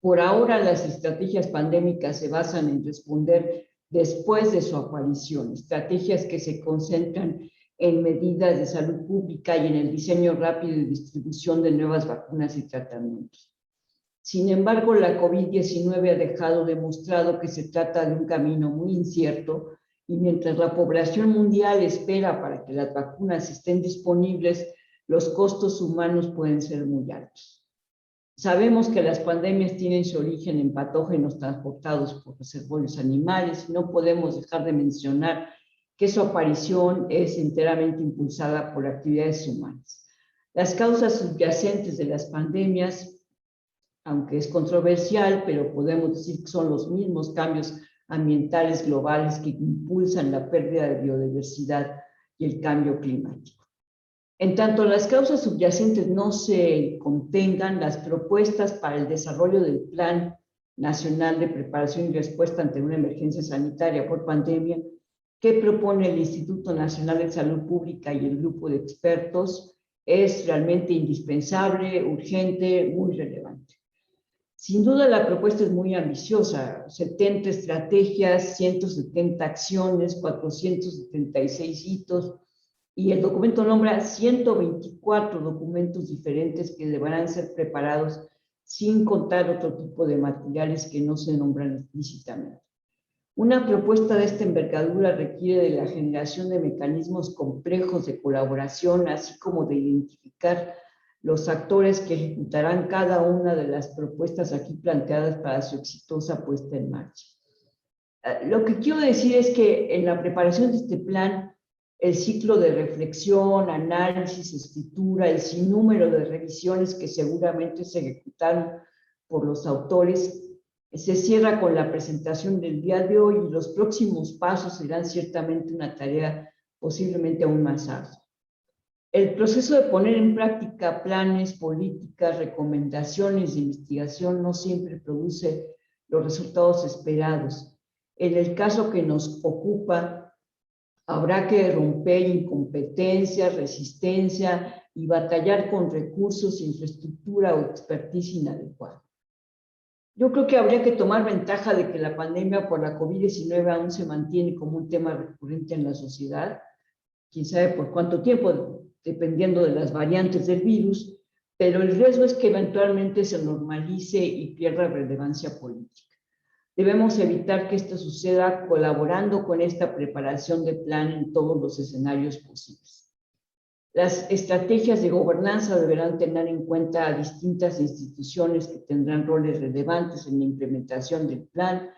Speaker 5: Por ahora, las estrategias pandémicas se basan en responder después de su aparición, estrategias que se concentran en medidas de salud pública y en el diseño rápido y distribución de nuevas vacunas y tratamientos. Sin embargo, la COVID-19 ha dejado demostrado que se trata de un camino muy incierto y mientras la población mundial espera para que las vacunas estén disponibles, los costos humanos pueden ser muy altos. Sabemos que las pandemias tienen su origen en patógenos transportados por reservorios animales y no podemos dejar de mencionar que su aparición es enteramente impulsada por actividades humanas. Las causas subyacentes de las pandemias, aunque es controversial, pero podemos decir que son los mismos cambios ambientales globales que impulsan la pérdida de biodiversidad y el cambio climático. En tanto las causas subyacentes no se contengan, las propuestas para el desarrollo del Plan Nacional de Preparación y Respuesta ante una emergencia sanitaria por pandemia que propone el Instituto Nacional de Salud Pública y el grupo de expertos es realmente indispensable, urgente, muy relevante. Sin duda la propuesta es muy ambiciosa, 70 estrategias, 170 acciones, 476 hitos, y el documento nombra 124 documentos diferentes que deberán ser preparados sin contar otro tipo de materiales que no se nombran explícitamente. Una propuesta de esta envergadura requiere de la generación de mecanismos complejos de colaboración, así como de identificar los actores que ejecutarán cada una de las propuestas aquí planteadas para su exitosa puesta en marcha. Lo que quiero decir es que en la preparación de este plan, el ciclo de reflexión, análisis, escritura, el sinnúmero de revisiones que seguramente se ejecutaron por los autores, se cierra con la presentación del día de hoy y los próximos pasos serán ciertamente una tarea posiblemente aún más ardua. El proceso de poner en práctica planes, políticas, recomendaciones de investigación no siempre produce los resultados esperados. En el caso que nos ocupa, habrá que romper incompetencia, resistencia y batallar con recursos, infraestructura o expertise inadecuada. Yo creo que habría que tomar ventaja de que la pandemia por la COVID-19 aún se mantiene como un tema recurrente en la sociedad, quién sabe por cuánto tiempo, dependiendo de las variantes del virus, pero el riesgo es que eventualmente se normalice y pierda relevancia política. Debemos evitar que esto suceda colaborando con esta preparación de plan en todos los escenarios posibles. Las estrategias de gobernanza deberán tener en cuenta a distintas instituciones que tendrán roles relevantes en la implementación del plan,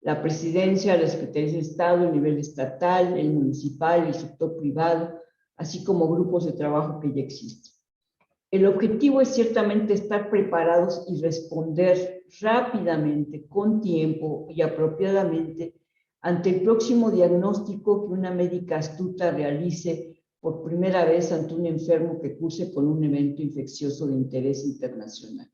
Speaker 5: la presidencia, la Secretaría de Estado, el nivel estatal, el municipal, el sector privado, así como grupos de trabajo que ya existen. El objetivo es ciertamente estar preparados y responder rápidamente, con tiempo y apropiadamente ante el próximo diagnóstico que una médica astuta realice por primera vez ante un enfermo que curse con un evento infeccioso de interés internacional.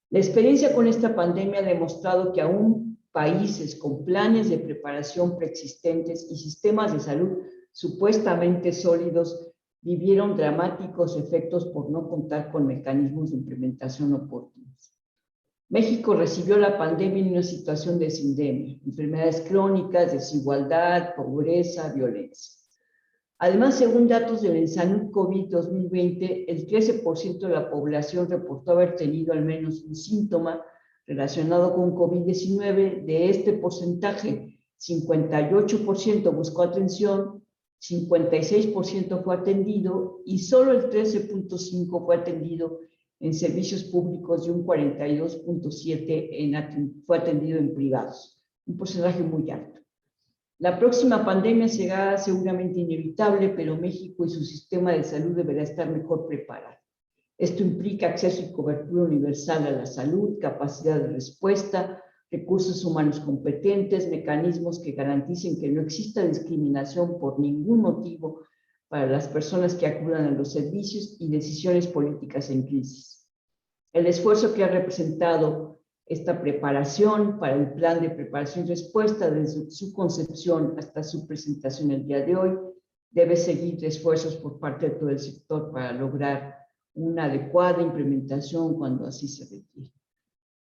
Speaker 5: La experiencia con esta pandemia ha demostrado que aún países con planes de preparación preexistentes y sistemas de salud supuestamente sólidos vivieron dramáticos efectos por no contar con mecanismos de implementación oportunos. México recibió la pandemia en una situación de sindemia, enfermedades crónicas, desigualdad, pobreza, violencia. Además, según datos del Salud COVID 2020, el 13% de la población reportó haber tenido al menos un síntoma relacionado con COVID-19. De este porcentaje, 58% buscó atención, 56% fue atendido y solo el 13.5% fue atendido en servicios públicos y un 42.7% fue atendido en privados, un porcentaje muy alto. La próxima pandemia será seguramente inevitable, pero México y su sistema de salud deberá estar mejor preparado. Esto implica acceso y cobertura universal a la salud, capacidad de respuesta, recursos humanos competentes, mecanismos que garanticen que no exista discriminación por ningún motivo para las personas que acudan a los servicios y decisiones políticas en crisis. El esfuerzo que ha representado esta preparación para el plan de preparación y respuesta desde su concepción hasta su presentación el día de hoy debe seguir esfuerzos por parte de todo el sector para lograr una adecuada implementación cuando así se requiere.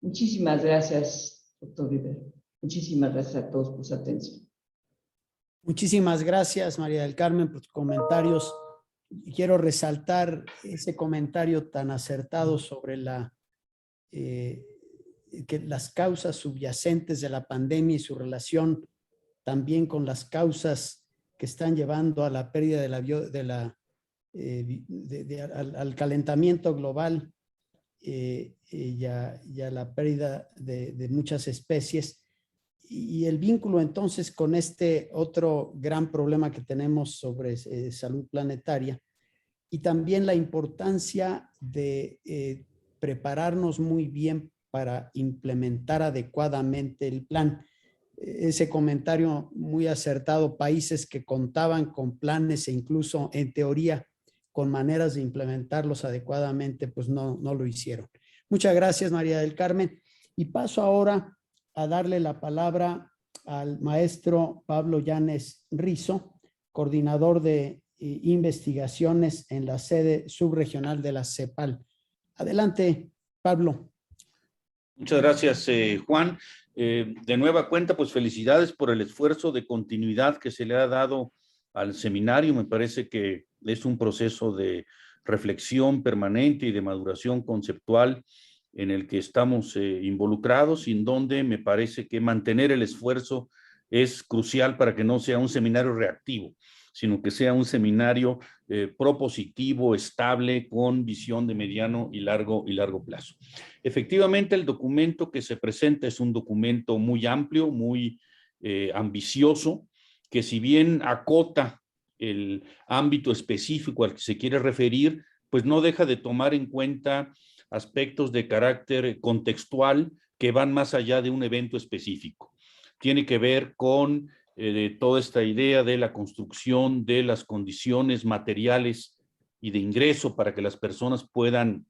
Speaker 5: Muchísimas gracias, doctor Rivera. Muchísimas gracias a todos por su atención.
Speaker 2: Muchísimas gracias, María del Carmen, por tus comentarios. Quiero resaltar ese comentario tan acertado sobre que las causas subyacentes de la pandemia y su relación también con las causas que están llevando a la pérdida al calentamiento global y a la pérdida de muchas especies. Y el vínculo entonces con este otro gran problema que tenemos sobre salud planetaria y también la importancia de prepararnos muy bien para implementar adecuadamente el plan. Ese comentario muy acertado, países que contaban con planes e incluso en teoría con maneras de implementarlos adecuadamente, pues no lo hicieron. Muchas gracias, María del Carmen. Y paso ahora a darle la palabra al maestro Pablo Llanes Rizo, coordinador de investigaciones en la sede subregional de la CEPAL. Adelante, Pablo.
Speaker 6: Muchas gracias, Juan. De nueva cuenta, pues felicidades por el esfuerzo de continuidad que se le ha dado al seminario. Me parece que es un proceso de reflexión permanente y de maduración conceptual en el que estamos involucrados y en donde me parece que mantener el esfuerzo es crucial para que no sea un seminario reactivo, sino que sea un seminario propositivo, estable, con visión de mediano y largo plazo. Efectivamente, el documento que se presenta es un documento muy amplio, muy ambicioso, que si bien acota el ámbito específico al que se quiere referir, pues no deja de tomar en cuenta aspectos de carácter contextual que van más allá de un evento específico. Tiene que ver con toda esta idea de la construcción de las condiciones materiales y de ingreso para que las personas puedan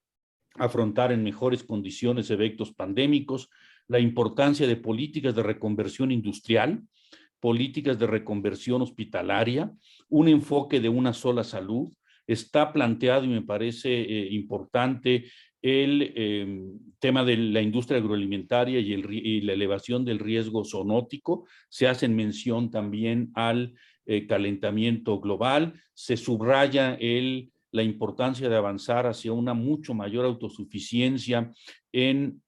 Speaker 6: afrontar en mejores condiciones eventos pandémicos, la importancia de políticas de reconversión industrial, políticas de reconversión hospitalaria, un enfoque de una sola salud. Está planteado y me parece importante el tema de la industria agroalimentaria y la elevación del riesgo zoonótico. Se hace mención también al calentamiento global. Se subraya la importancia de avanzar hacia una mucho mayor autosuficiencia en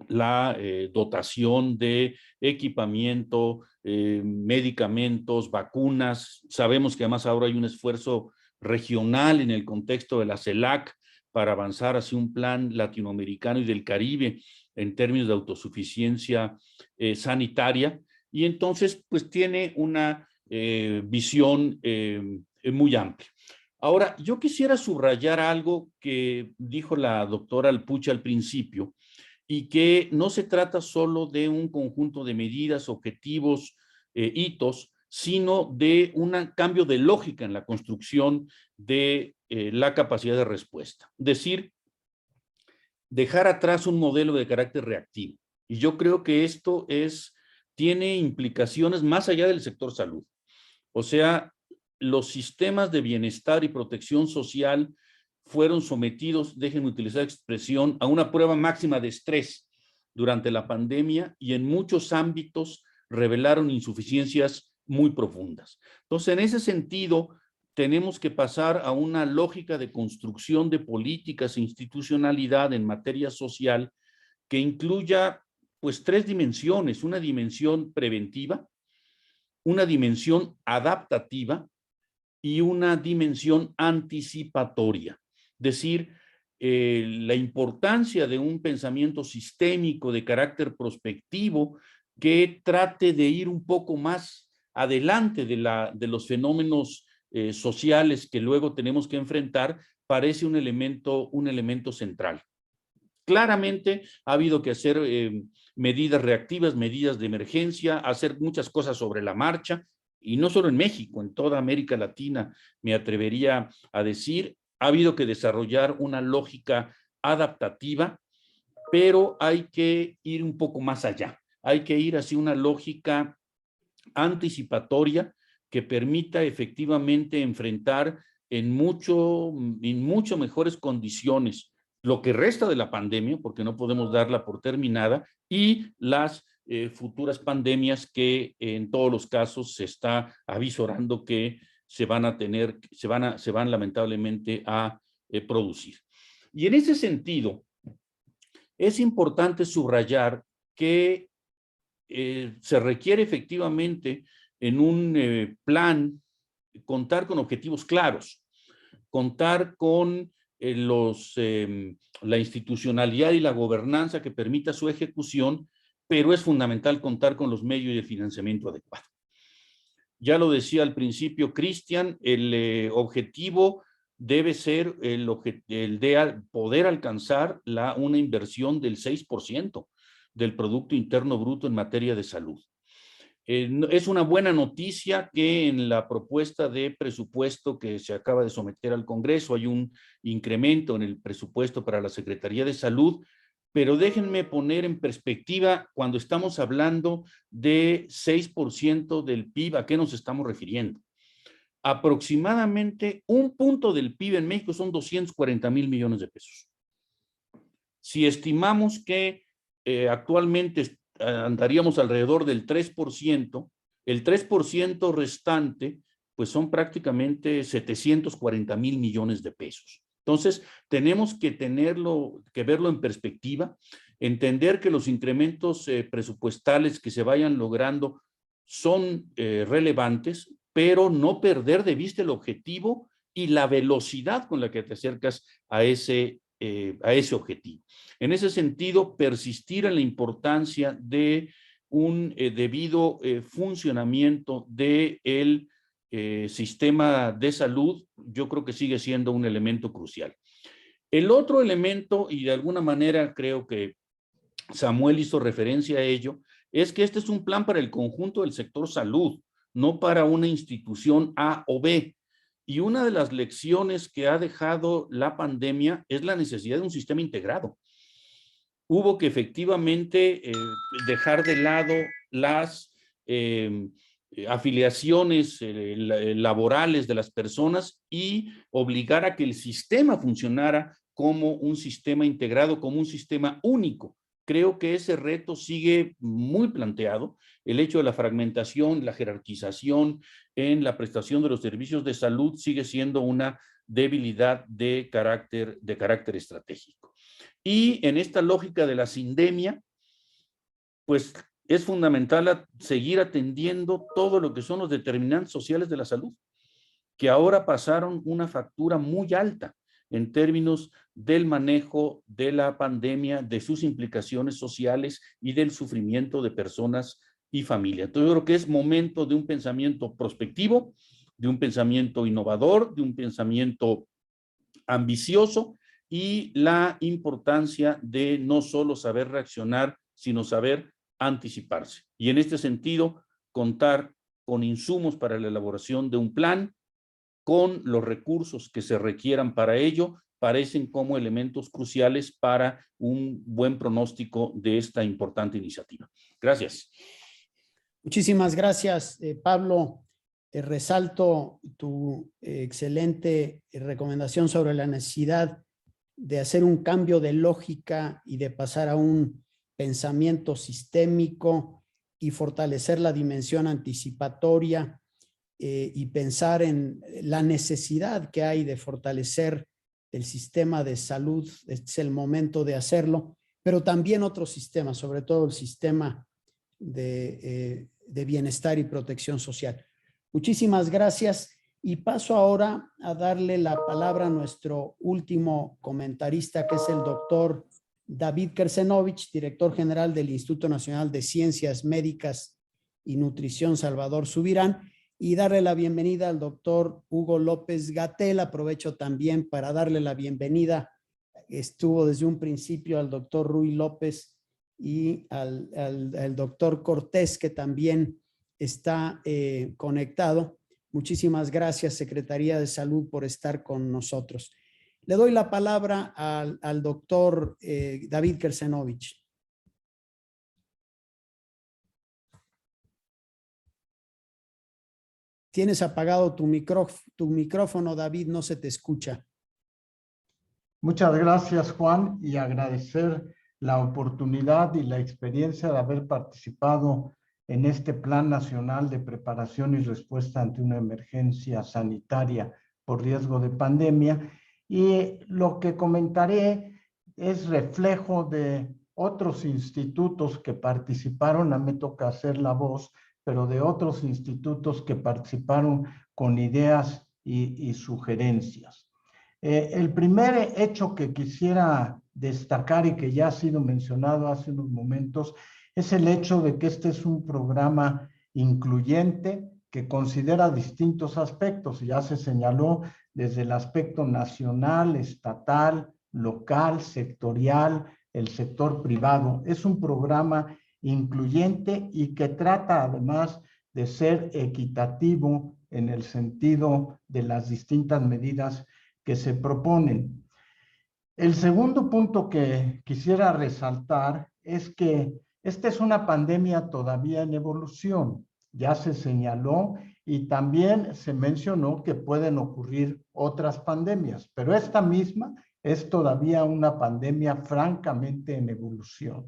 Speaker 6: la dotación de equipamiento, medicamentos, vacunas. Sabemos que además ahora hay un esfuerzo regional en el contexto de la CELAC para avanzar hacia un plan latinoamericano y del Caribe en términos de autosuficiencia sanitaria. Y entonces, pues tiene una visión muy amplia. Ahora, yo quisiera subrayar algo que dijo la doctora Alpuche al principio, y que no se trata solo de un conjunto de medidas, objetivos, hitos, sino de un cambio de lógica en la construcción de la capacidad de respuesta. Es decir, dejar atrás un modelo de carácter reactivo. Y yo creo que esto tiene implicaciones más allá del sector salud. O sea, los sistemas de bienestar y protección social fueron sometidos, déjenme utilizar la expresión, a una prueba máxima de estrés durante la pandemia y en muchos ámbitos revelaron insuficiencias muy profundas. Entonces, en ese sentido, tenemos que pasar a una lógica de construcción de políticas e institucionalidad en materia social que incluya pues 3 dimensiones: una dimensión preventiva, una dimensión adaptativa y una dimensión anticipatoria. Es decir, la importancia de un pensamiento sistémico de carácter prospectivo que trate de ir un poco más adelante de los fenómenos sociales que luego tenemos que enfrentar, parece un elemento central. Claramente ha habido que hacer medidas reactivas, medidas de emergencia, hacer muchas cosas sobre la marcha, y no solo en México, en toda América Latina, me atrevería a decir. Ha habido que desarrollar una lógica adaptativa, pero hay que ir un poco más allá. Hay que ir hacia una lógica anticipatoria que permita efectivamente enfrentar en mucho mejores condiciones lo que resta de la pandemia, porque no podemos darla por terminada, y las futuras pandemias que en todos los casos se está avisorando que se van lamentablemente a producir. Y en ese sentido, es importante subrayar que se requiere efectivamente en un plan contar con objetivos claros, contar con la institucionalidad y la gobernanza que permita su ejecución, pero es fundamental contar con los medios y el financiamiento adecuado. Ya lo decía al principio Cristian, el objetivo debe ser el de poder alcanzar una inversión del 6% del Producto Interno Bruto en materia de salud. Es una buena noticia que en la propuesta de presupuesto que se acaba de someter al Congreso hay un incremento en el presupuesto para la Secretaría de Salud, pero déjenme poner en perspectiva cuando estamos hablando de 6% del PIB, ¿a qué nos estamos refiriendo? Aproximadamente 1 punto del PIB en México son 240,000 millones de pesos. Si estimamos que actualmente andaríamos alrededor del 3%, el 3% restante, pues son prácticamente 740,000 millones de pesos. Entonces, tenemos que verlo en perspectiva, entender que los incrementos presupuestales que se vayan logrando son relevantes, pero no perder de vista el objetivo y la velocidad con la que te acercas a ese objetivo. En ese sentido, persistir en la importancia de un debido funcionamiento del sistema de salud, yo creo que sigue siendo un elemento crucial. El otro elemento, y de alguna manera creo que Samuel hizo referencia a ello, es que este es un plan para el conjunto del sector salud, no para una institución A o B. Y una de las lecciones que ha dejado la pandemia es la necesidad de un sistema integrado. Hubo que efectivamente dejar de lado las afiliaciones laborales de las personas y obligar a que el sistema funcionara como un sistema integrado, como un sistema único. Creo que ese reto sigue muy planteado. El hecho de la fragmentación, la jerarquización en la prestación de los servicios de salud sigue siendo una debilidad de carácter estratégico. Y en esta lógica de la sindemia, pues es fundamental seguir atendiendo todo lo que son los determinantes sociales de la salud, que ahora pasaron una factura muy alta en términos del manejo de la pandemia, de sus implicaciones sociales y del sufrimiento de personas y familias. Entonces yo creo que es momento de un pensamiento prospectivo, de un pensamiento innovador, de un pensamiento ambicioso y la importancia de no solo saber reaccionar, sino saber anticiparse. Y en este sentido, contar con insumos para la elaboración de un plan, con los recursos que se requieran para ello, parecen como elementos cruciales para un buen pronóstico de esta importante iniciativa. Gracias.
Speaker 2: Muchísimas gracias, Pablo. Resalto tu excelente recomendación sobre la necesidad de hacer un cambio de lógica y de pasar a un pensamiento sistémico y fortalecer la dimensión anticipatoria y pensar en la necesidad que hay de fortalecer el sistema de salud. Es el momento de hacerlo, pero también otros sistemas, sobre todo el sistema de bienestar y protección social. Muchísimas gracias y paso ahora a darle la palabra a nuestro último comentarista, que es el doctor David Kersenovich, director general del Instituto Nacional de Ciencias Médicas y Nutrición Salvador Subirán, y darle la bienvenida al doctor Hugo López-Gatell. Aprovecho también para darle la bienvenida, estuvo desde un principio, al doctor Ruy López y al doctor Cortés, que también está conectado. Muchísimas gracias, Secretaría de Salud, por estar con nosotros. Le doy la palabra al doctor David Kersenovich. Tienes apagado tu micrófono, David, no se te escucha.
Speaker 7: Muchas gracias, Juan, y agradecer la oportunidad y la experiencia de haber participado en este Plan Nacional de Preparación y Respuesta ante una emergencia sanitaria por riesgo de pandemia. Y lo que comentaré es reflejo de otros institutos que participaron. A mí me toca hacer la voz, pero de otros institutos que participaron con ideas y sugerencias. El primer hecho que quisiera destacar y que ya ha sido mencionado hace unos momentos es el hecho de que este es un programa incluyente que considera distintos aspectos. Ya se señaló desde el aspecto nacional, estatal, local, sectorial, el sector privado. Es un programa incluyente y que trata además de ser equitativo en el sentido de las distintas medidas que se proponen. El segundo punto que quisiera resaltar es que esta es una pandemia todavía en evolución. Ya se señaló y también se mencionó que pueden ocurrir otras pandemias, pero esta misma es todavía una pandemia francamente en evolución.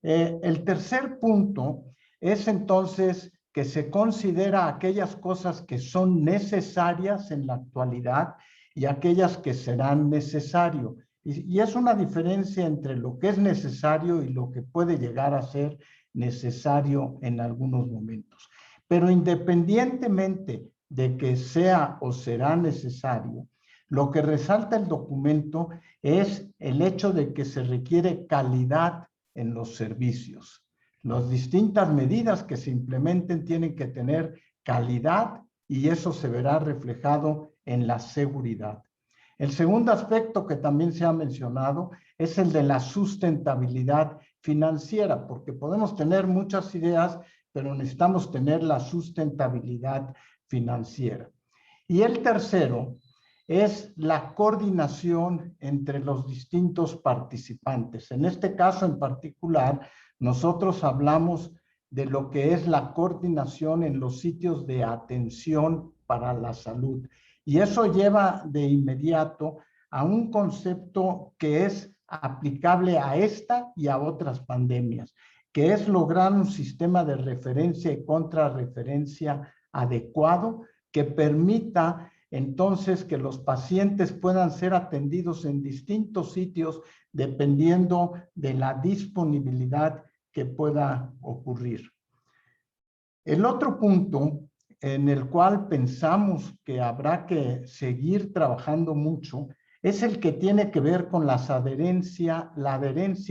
Speaker 7: El tercer punto es entonces que se considera aquellas cosas que son necesarias en la actualidad y aquellas que serán necesarias. Y es una diferencia entre lo que es necesario y lo que puede llegar a ser necesario en algunos momentos. Pero independientemente de que sea o será necesario, lo que resalta el documento es el hecho de que se requiere calidad en los servicios. Las distintas medidas que se implementen tienen que tener calidad y eso se verá reflejado en la seguridad. El segundo aspecto que también se ha mencionado es el de la sustentabilidad financiera, porque podemos tener muchas ideas, pero necesitamos tener la sustentabilidad financiera. Y el tercero es la coordinación entre los distintos participantes. En este caso en particular, nosotros hablamos de lo que es la coordinación en los sitios de atención para la salud. Y eso lleva de inmediato a un concepto que es aplicable a esta y a otras pandemias, que es lograr un sistema de referencia y contrarreferencia adecuado que permita entonces que los pacientes puedan ser atendidos en distintos sitios dependiendo de la disponibilidad que pueda ocurrir. El otro punto en el cual pensamos que habrá que seguir trabajando mucho es el que tiene que ver con la adherencia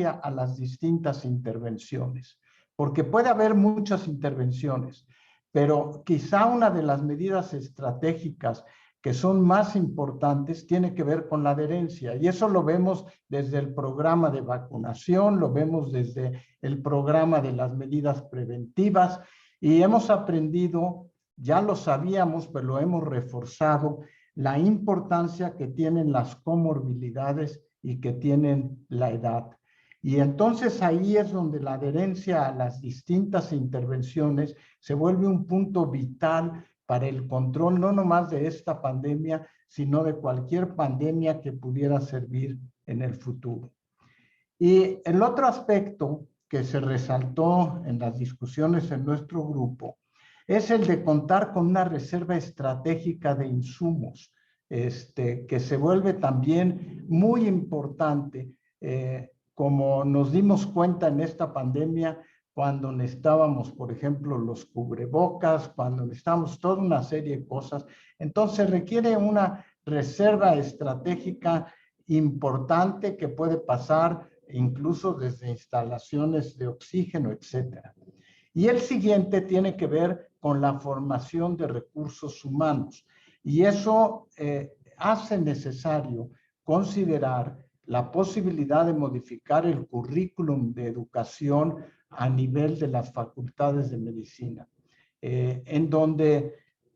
Speaker 7: a las distintas intervenciones, porque puede haber muchas intervenciones, pero quizá una de las medidas estratégicas que son más importantes tiene que ver con la adherencia, y eso lo vemos desde el programa de vacunación, lo vemos desde el programa de las medidas preventivas, y hemos aprendido, ya lo sabíamos, pero lo hemos reforzado, la importancia que tienen las comorbilidades y que tienen la edad. Y entonces ahí es donde la adherencia a las distintas intervenciones se vuelve un punto vital para el control no nomás de esta pandemia, sino de cualquier pandemia que pudiera servir en el futuro. Y el otro aspecto que se resaltó en las discusiones en nuestro grupo es el de contar con una reserva estratégica de insumos, que se vuelve también muy importante. Como nos dimos cuenta en esta pandemia, cuando necesitábamos, por ejemplo, los cubrebocas, cuando necesitamos toda una serie de cosas, entonces requiere una reserva estratégica importante que puede pasar incluso desde instalaciones de oxígeno, etcétera. Y el siguiente tiene que ver con la formación de recursos humanos. Y eso hace necesario considerar la posibilidad de modificar el currículum de educación a nivel de las facultades de medicina, en donde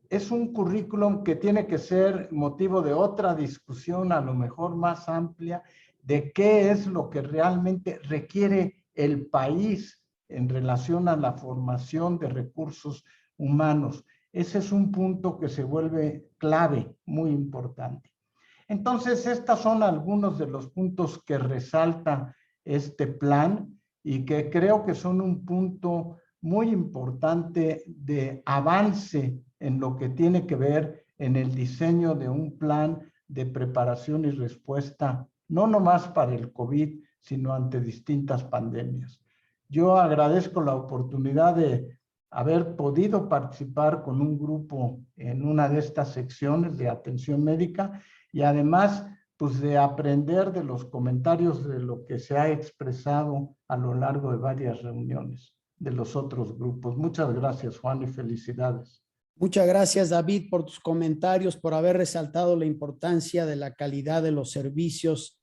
Speaker 7: es un currículum que tiene que ser motivo de otra discusión, a lo mejor más amplia, de qué es lo que realmente requiere el país en relación a la formación de recursos humanos. Ese es un punto que se vuelve clave, muy importante. Entonces, estos son algunos de los puntos que resalta este plan y que creo que son un punto muy importante de avance en lo que tiene que ver en el diseño de un plan de preparación y respuesta, no nomás para el COVID, sino ante distintas pandemias. Yo agradezco la oportunidad de haber podido participar con un grupo en una de estas secciones de atención médica y además pues de aprender de los comentarios de lo que se ha expresado a lo largo de varias reuniones de los otros grupos. Muchas gracias, Juan, y felicidades.
Speaker 2: Muchas gracias, David, por tus comentarios, por haber resaltado la importancia de la calidad de los servicios,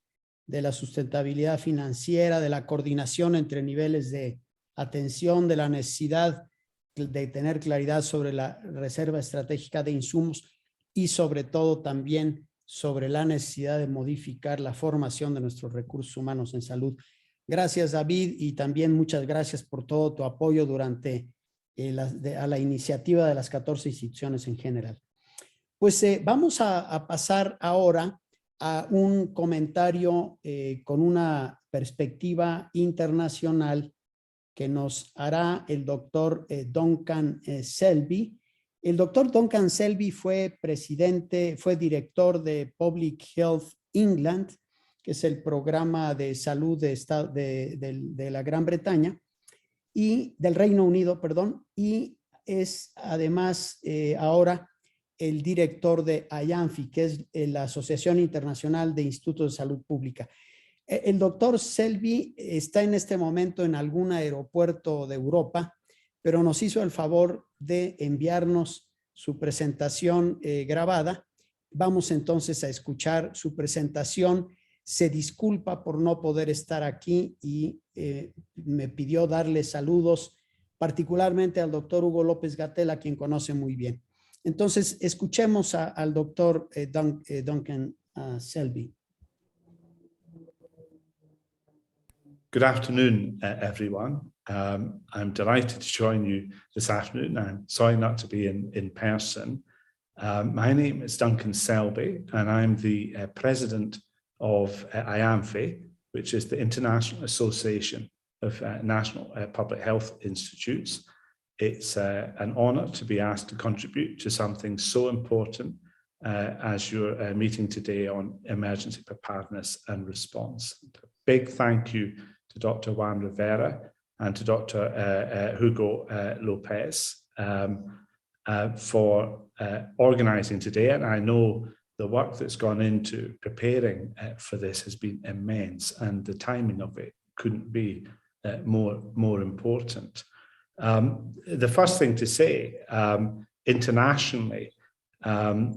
Speaker 2: de la sustentabilidad financiera, de la coordinación entre niveles de atención, de la necesidad de tener claridad sobre la reserva estratégica de insumos y sobre todo también sobre la necesidad de modificar la formación de nuestros recursos humanos en salud. Gracias, David, y también muchas gracias por todo tu apoyo durante a la iniciativa de las 14 instituciones en general. Pues vamos a pasar ahora a un comentario con una perspectiva internacional que nos hará el doctor Duncan Selby. El doctor Duncan Selby fue director de Public Health England, que es el programa de salud de la Gran Bretaña y del Reino Unido, perdón, y es además ahora el director de IANFI, que es la Asociación Internacional de Institutos de Salud Pública. El doctor Selby está en este momento en algún aeropuerto de Europa, pero nos hizo el favor de enviarnos su presentación grabada. Vamos entonces a escuchar su presentación. Se disculpa por no poder estar aquí y me pidió darle saludos, particularmente al doctor Hugo López-Gatell, a quien conoce muy bien. Entonces, escuchemos al doctor Duncan Selby.
Speaker 8: Good afternoon, everyone. I'm delighted to join you this afternoon. I'm sorry not to be in person. My name is Duncan Selby, and I'm the president of IANFI, which is the International Association of National Public Health Institutes. It's an honor to be asked to contribute to something so important as your meeting today on emergency preparedness and response. A big thank you to Dr. Juan Rivera and to Dr. Hugo Lopez for organizing today. And I know the work that's gone into preparing for this has been immense, and the timing of it couldn't be more important. The first thing to say internationally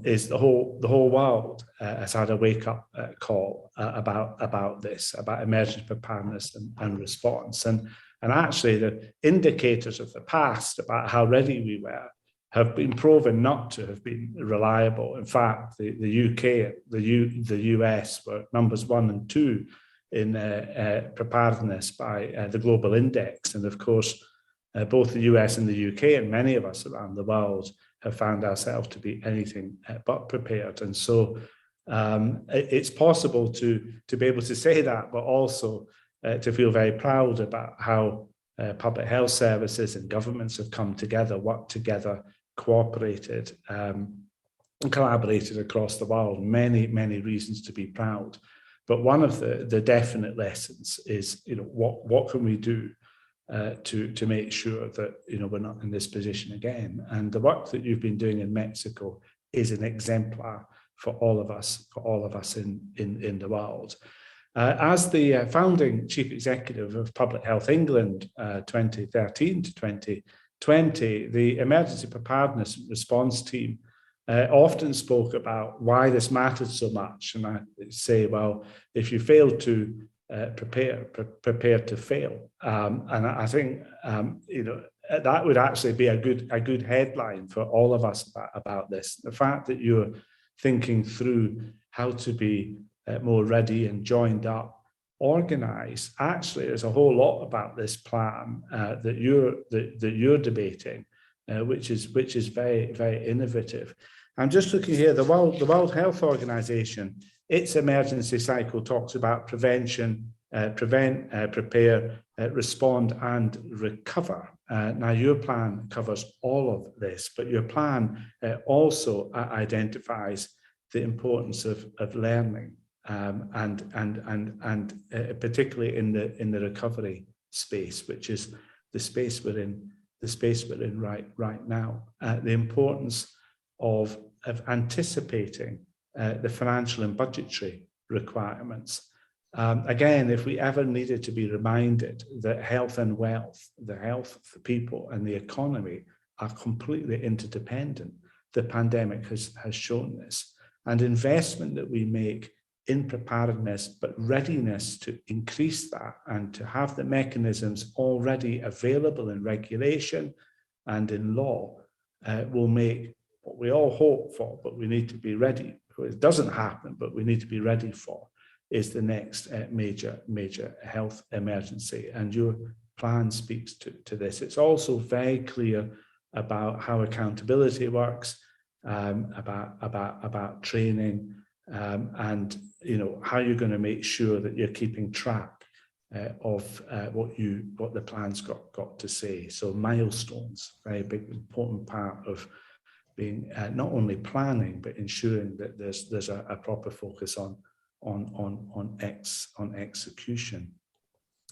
Speaker 8: is the whole world has had a wake-up call about this, about emergency preparedness and response. And actually the indicators of the past about how ready we were have been proven not to have been reliable. In fact, the UK, the US were numbers 1 and 2 in preparedness by the Global Index. And of course, both the US and the UK and many of us around the world have found ourselves to be anything but prepared. And so it's possible to be able to say that, but also to feel very proud about how public health services and governments have come together, worked together, cooperated, and collaborated across the world. Many, many reasons to be proud. But one of the definite lessons is, what can we do to make sure that, we're not in this position again? And the work that you've been doing in Mexico is an exemplar for all of us in the world. As the founding chief executive of Public Health England, 2013 to 2020, the emergency preparedness response team often spoke about why this mattered so much. And I say, well, if you fail to prepare to fail. And I think, that would actually be a good headline for all of us about this. The fact that you're thinking through how to be more ready and joined up, organized. Actually, there's a whole lot about this plan that you're debating, which is very, very innovative. I'm just looking here. The World Health Organization, its emergency cycle talks about prevention, prepare, respond, and recover. Now, your plan covers all of this, but your plan also identifies the importance of learning, and particularly in the recovery space, which is the space we're in right now. The importance of anticipating the financial and budgetary requirements. Again, if we ever needed to be reminded that health and wealth, the health of the people and the economy are completely interdependent, the pandemic has shown this. And investment that we make in preparedness, but readiness to increase that and to have the mechanisms already available in regulation and in law will make what we all hope for, but we need to be ready. It doesn't happen, but we need to be ready for, is the next major health emergency. And your plan speaks to this. It's also very clear about how accountability works, about training, and how you're going to make sure that you're keeping track of what the plan's got to say. So milestones, very big important part of being not only planning but ensuring that there's a proper focus on execution.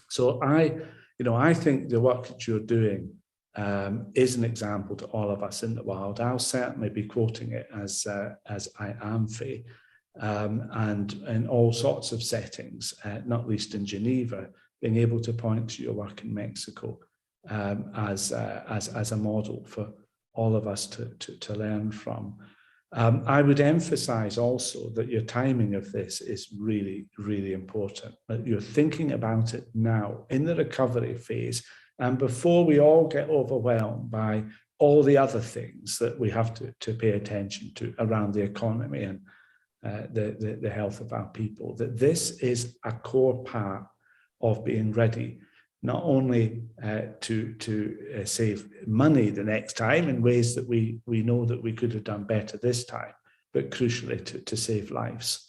Speaker 8: So I think the work that you're doing is an example to all of us in the world. I'll certainly be quoting it as IAMPHE, and in all sorts of settings, not least in Geneva, being able to point to your work in Mexico as a model for all of us to learn from. I would emphasize also that your timing of this is really, really important, that you're thinking about it now in the recovery phase, and before we all get overwhelmed by all the other things that we have to pay attention to around the economy and the health of our people, that this is a core part of being ready, not only to save money the next time in ways that we know that we could have done better this time, but crucially to save lives.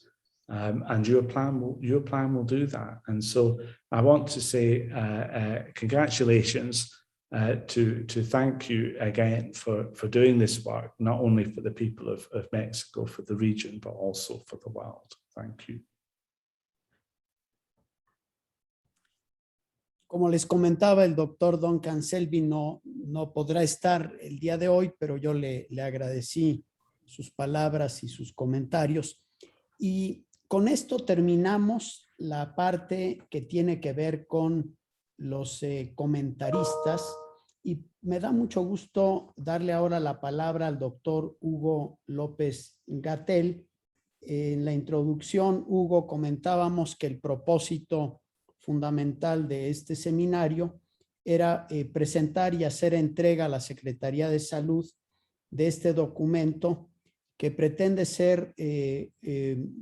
Speaker 8: And your plan will do that. And so I want to say congratulations, to thank you again for doing this work, not only for the people of Mexico, for the region, but also for the world. Thank you.
Speaker 2: Como les comentaba, el doctor Duncan Selby no podrá estar el día de hoy, pero yo le agradecí sus palabras y sus comentarios. Y con esto terminamos la parte que tiene que ver con los comentaristas, y me da mucho gusto darle ahora la palabra al doctor Hugo López-Gatell. En la introducción, Hugo, comentábamos que el propósito fundamental de este seminario era presentar y hacer entrega a la Secretaría de Salud de este documento que pretende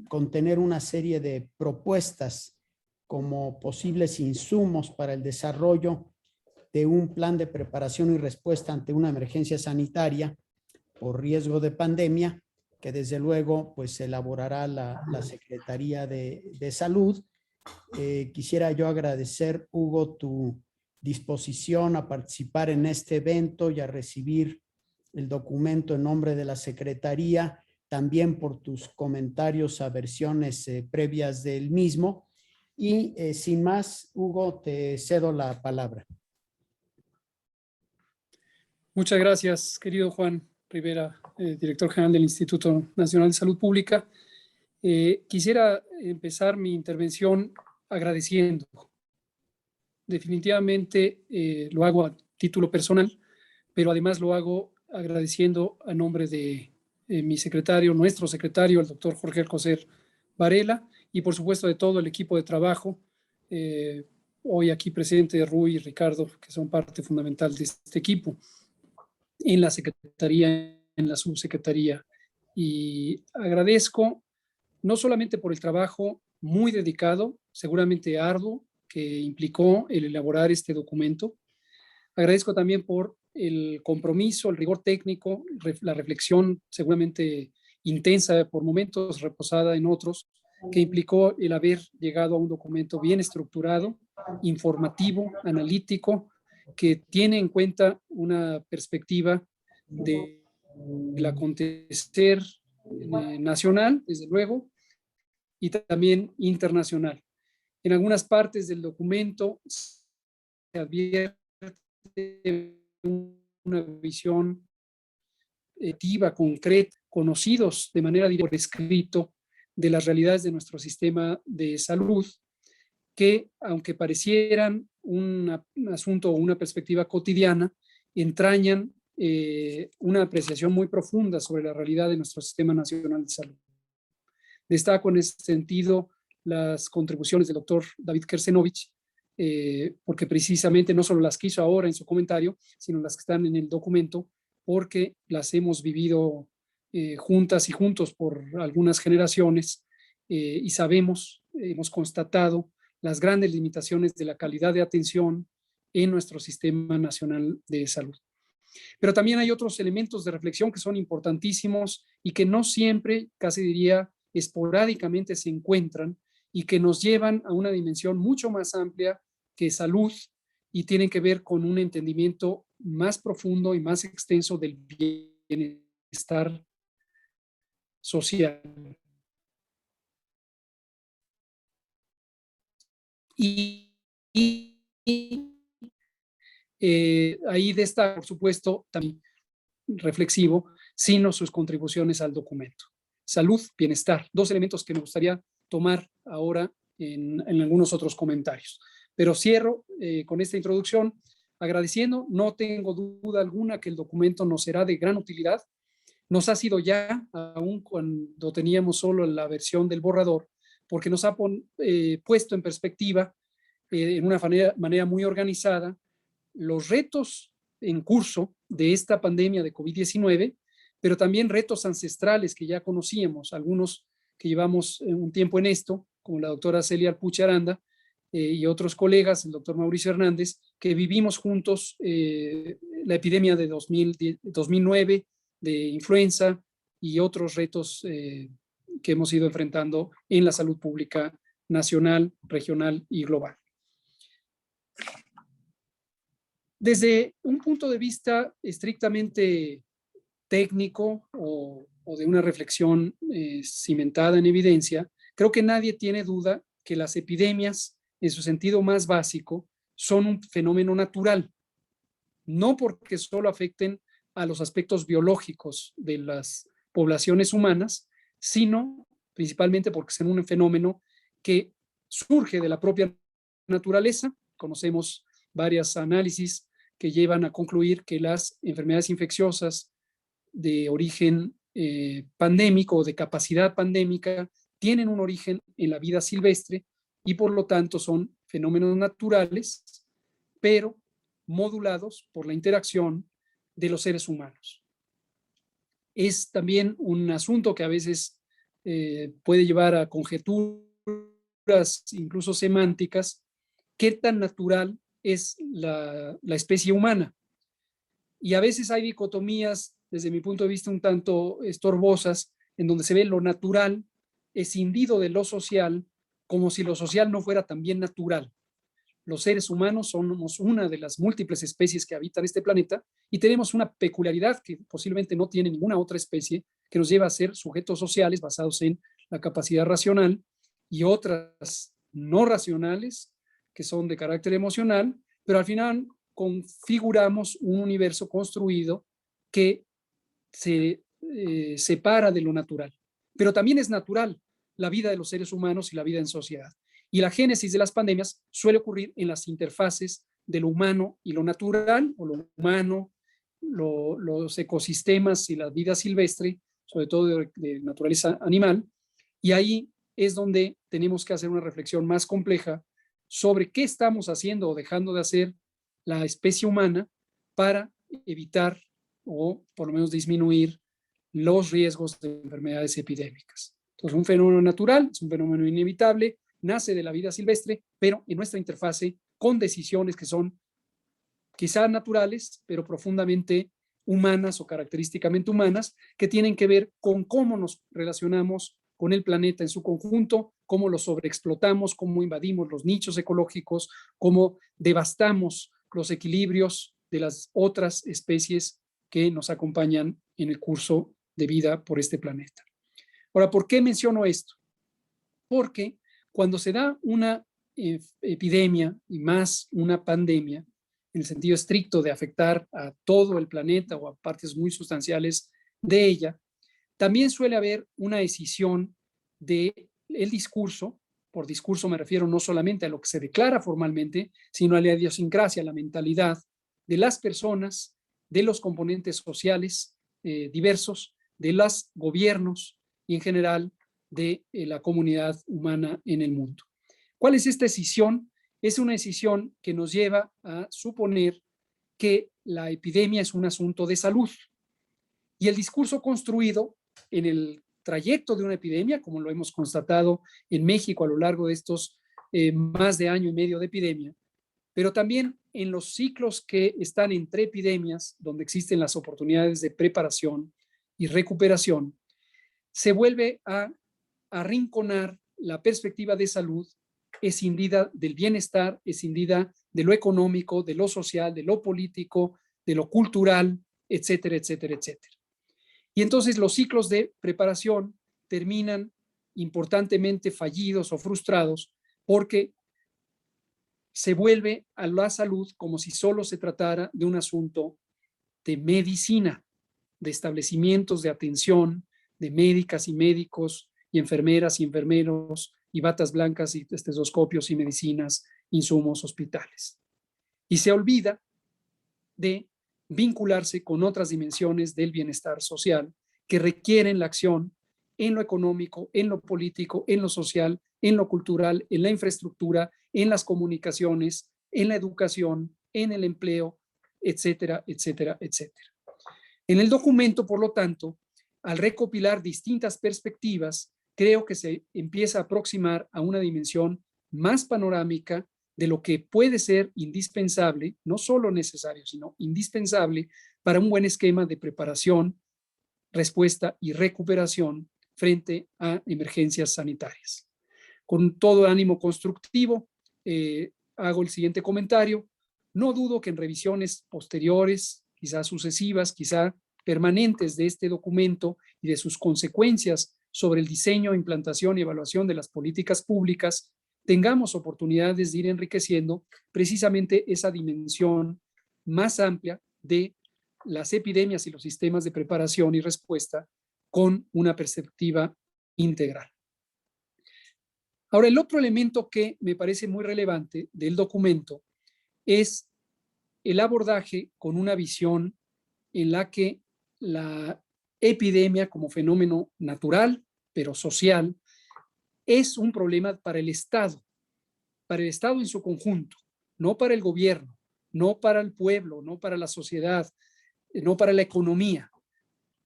Speaker 2: contener una serie de propuestas como posibles insumos para el desarrollo de un plan de preparación y respuesta ante una emergencia sanitaria por riesgo de pandemia, que desde luego pues elaborará la Secretaría de Salud. Quisiera yo agradecer, Hugo, tu disposición a participar en este evento y a recibir el documento en nombre de la Secretaría, también por tus comentarios a versiones previas del mismo. Y sin más, Hugo, te cedo la palabra.
Speaker 9: Muchas gracias, querido Juan Rivera, director general del Instituto Nacional de Salud Pública. Quisiera empezar mi intervención agradeciendo. Definitivamente lo hago a título personal, pero además lo hago agradeciendo a nombre de mi secretario, nuestro secretario, el doctor Jorge Alcocer Varela, y por supuesto de todo el equipo de trabajo, hoy aquí presente Rui y Ricardo, que son parte fundamental de este equipo, en la Secretaría, en la Subsecretaría. Y agradezco no solamente por el trabajo muy dedicado, seguramente arduo, que implicó el elaborar este documento. Agradezco también por el compromiso, el rigor técnico, la reflexión seguramente intensa por momentos, reposada en otros, que implicó el haber llegado a un documento bien estructurado, informativo, analítico, que tiene en cuenta una perspectiva del acontecer nacional, desde luego, y también internacional. En algunas partes del documento se advierte una visión activa, concreta, conocidos de manera directa por escrito de las realidades de nuestro sistema de salud, que aunque parecieran un asunto o una perspectiva cotidiana, entrañan una apreciación muy profunda sobre la realidad de nuestro sistema nacional de salud. Destaco en ese sentido las contribuciones del doctor David Kersenovich, porque precisamente no solo las que hizo ahora en su comentario, sino las que están en el documento, porque las hemos vivido juntas y juntos por algunas generaciones y sabemos, hemos constatado las grandes limitaciones de la calidad de atención en nuestro sistema nacional de salud. Pero también hay otros elementos de reflexión que son importantísimos y que no siempre, casi diría, esporádicamente se encuentran y que nos llevan a una dimensión mucho más amplia que salud y tienen que ver con un entendimiento más profundo y más extenso del bienestar social. Ahí destaca, por supuesto, también reflexivo, sino sus contribuciones al documento. Salud, bienestar, dos elementos que me gustaría tomar ahora en algunos otros comentarios. Pero cierro con esta introducción agradeciendo, no tengo duda alguna que el documento nos será de gran utilidad. Nos ha sido ya, aún cuando teníamos solo la versión del borrador, porque nos ha puesto en perspectiva en una manera muy organizada los retos en curso de esta pandemia de COVID-19, pero también retos ancestrales que ya conocíamos, algunos que llevamos un tiempo en esto, como la doctora Celia Alpuche Aranda y otros colegas, el doctor Mauricio Hernández, que vivimos juntos la epidemia de 2009, de influenza y otros retos que hemos ido enfrentando en la salud pública nacional, regional y global. Desde un punto de vista estrictamente técnico o de una reflexión cimentada en evidencia, creo que nadie tiene duda que las epidemias, en su sentido más básico, son un fenómeno natural, no porque solo afecten a los aspectos biológicos de las poblaciones humanas, sino principalmente porque son un fenómeno que surge de la propia naturaleza. Conocemos varios análisis que llevan a concluir que las enfermedades infecciosas de origen pandémico o de capacidad pandémica tienen un origen en la vida silvestre y por lo tanto son fenómenos naturales, pero modulados por la interacción de los seres humanos. Es también un asunto que a veces puede llevar a conjeturas, incluso semánticas, qué tan natural es la especie humana. Y a veces hay dicotomías, desde mi punto de vista, un tanto estorbosas, en donde se ve lo natural escindido de lo social, como si lo social no fuera también natural. los seres humanos somos una de las múltiples especies que habitan este planeta y tenemos una peculiaridad que posiblemente no tiene ninguna otra especie, que nos lleva a ser sujetos sociales basados en la capacidad racional, y otras no racionales que son de carácter emocional, pero al final configuramos un universo construido que se separa de lo natural. Pero también es natural la vida de los seres humanos y la vida en sociedad. Y la génesis de las pandemias suele ocurrir en las interfaces de lo humano y lo natural, o lo humano, los ecosistemas y la vida silvestre, sobre todo de naturaleza animal, y ahí es donde tenemos que hacer una reflexión más compleja sobre qué estamos haciendo o dejando de hacer la especie humana para evitar o por lo menos disminuir los riesgos de enfermedades epidémicas. Entonces, un fenómeno natural es un fenómeno inevitable, nace de la vida silvestre, pero en nuestra interfase con decisiones que son quizá naturales, pero profundamente humanas o característicamente humanas, que tienen que ver con cómo nos relacionamos con el planeta en su conjunto, cómo lo sobreexplotamos, cómo invadimos los nichos ecológicos, cómo devastamos los equilibrios de las otras especies que nos acompañan en el curso de vida por este planeta. Ahora, ¿por qué menciono esto? Porque cuando se da una epidemia y más una pandemia, en el sentido estricto de afectar a todo el planeta o a partes muy sustanciales de ella, también suele haber una decisión del discurso. Por discurso me refiero no solamente a lo que se declara formalmente, sino a la idiosincrasia, a la mentalidad de las personas, de los componentes sociales diversos, de los gobiernos y en general de la comunidad humana en el mundo. ¿Cuál es esta decisión? Es una decisión que nos lleva a suponer que la epidemia es un asunto de salud. Y el discurso construido en el trayecto de una epidemia, como lo hemos constatado en México a lo largo de estos más de año y medio de epidemia, pero también en los ciclos que están entre epidemias, donde existen las oportunidades de preparación y recuperación, se vuelve a arrinconar la perspectiva de salud, escindida del bienestar, escindida de lo económico, de lo social, de lo político, de lo cultural, etcétera, etcétera, etcétera. Y entonces los ciclos de preparación terminan importantemente fallidos o frustrados porque se vuelve a la salud como si solo se tratara de un asunto de medicina, de establecimientos de atención, de médicas y médicos y enfermeras y enfermeros y batas blancas y estetoscopios y medicinas, insumos, hospitales. Y se olvida de vincularse con otras dimensiones del bienestar social que requieren la acción en lo económico, en lo político, en lo social, en lo cultural, en la infraestructura, en las comunicaciones, en la educación, en el empleo, etcétera, etcétera, etcétera. En el documento, por lo tanto, al recopilar distintas perspectivas, creo que se empieza a aproximar a una dimensión más panorámica de lo que puede ser indispensable, no solo necesario, sino indispensable para un buen esquema de preparación, respuesta y recuperación frente a emergencias sanitarias. Con todo ánimo constructivo, hago el siguiente comentario. No dudo que en revisiones posteriores, quizás sucesivas, quizá permanentes de este documento y de sus consecuencias sobre el diseño, implantación y evaluación de las políticas públicas, tengamos oportunidades de ir enriqueciendo precisamente esa dimensión más amplia de las epidemias y los sistemas de preparación y respuesta con una perspectiva integral. Ahora, el otro elemento que me parece muy relevante del documento es el abordaje con una visión en la que la epidemia como fenómeno natural, pero social, es un problema para el Estado en su conjunto, no para el gobierno, no para el pueblo, no para la sociedad, no para la economía,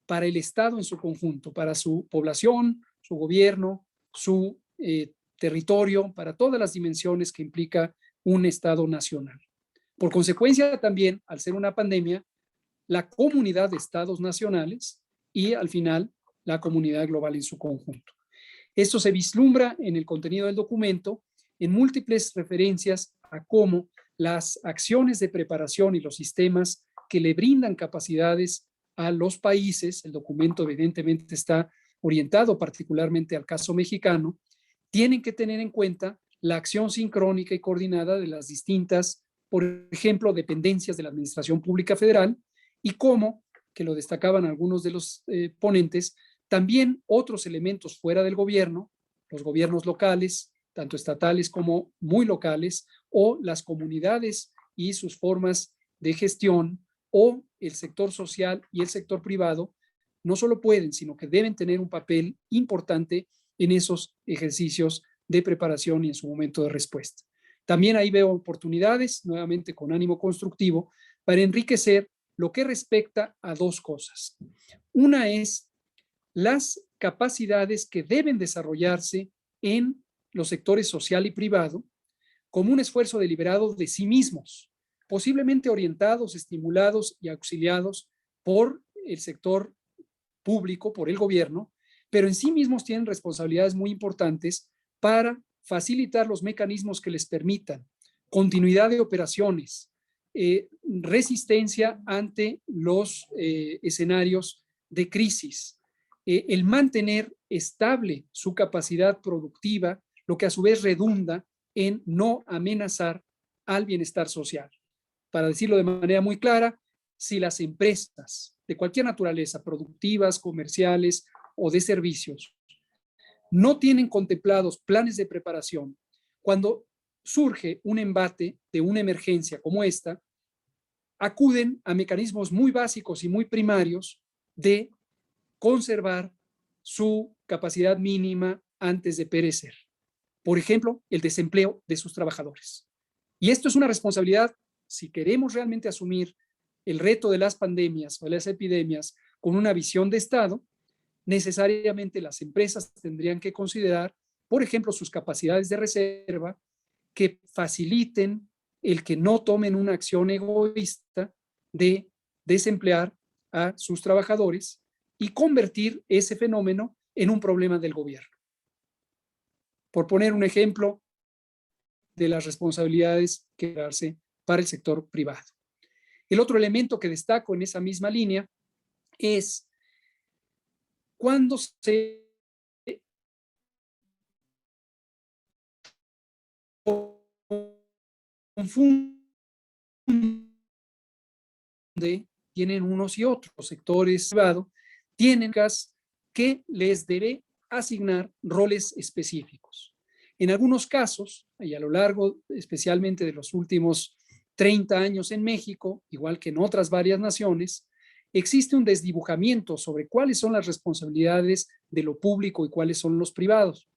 Speaker 9: para el Estado en su conjunto, para su población, su gobierno, su territorio, para todas las dimensiones que implica un Estado nacional. Por consecuencia, también, al ser una pandemia, la comunidad de estados nacionales y, al final, la comunidad global en su conjunto. Esto se vislumbra en el contenido del documento en múltiples referencias a cómo las acciones de preparación y los sistemas que le brindan capacidades a los países, el documento evidentemente está orientado particularmente al caso mexicano, tienen que tener en cuenta la acción sincrónica y coordinada de las distintas, por ejemplo, dependencias de la Administración Pública Federal y cómo, que lo destacaban algunos de los ponentes, también otros elementos fuera del gobierno, los gobiernos locales, tanto estatales como muy locales, o las comunidades y sus formas de gestión, o el sector social y el sector privado, no solo pueden, sino que deben tener un papel importante en esos ejercicios de preparación y en su momento de respuesta. También ahí veo oportunidades, nuevamente con ánimo constructivo, para enriquecer lo que respecta a dos cosas. Una es las capacidades que deben desarrollarse en los sectores social y privado como un esfuerzo deliberado de sí mismos, posiblemente orientados, estimulados y auxiliados por el sector público, por el gobierno, pero en sí mismos tienen responsabilidades muy importantes para facilitar los mecanismos que les permitan continuidad de operaciones, resistencia ante los escenarios de crisis, el mantener estable su capacidad productiva, lo que a su vez redunda en no amenazar al bienestar social. Para decirlo de manera muy clara, si las empresas de cualquier naturaleza, productivas, comerciales o de servicios, no tienen contemplados planes de preparación, cuando surge un embate de una emergencia como esta, acuden a mecanismos muy básicos y muy primarios de conservar su capacidad mínima antes de perecer. Por ejemplo, el desempleo de sus trabajadores. Y esto es una responsabilidad, si queremos realmente asumir el reto de las pandemias o de las epidemias con una visión de Estado, necesariamente las empresas tendrían que considerar, por ejemplo, sus capacidades de reserva que faciliten el que no tomen una acción egoísta de desemplear a sus trabajadores y convertir ese fenómeno en un problema del gobierno. Por poner un ejemplo de las responsabilidades que darse para el sector privado. El otro elemento que destaco en esa misma línea es cuando se confunde, tienen unos y otros sectores privados, tienen que les debe asignar roles específicos. En algunos casos, y a lo largo especialmente de los últimos 30 años en México, igual que en otras varias naciones, existe un desdibujamiento sobre cuáles son las responsabilidades de lo público y cuáles son los privados.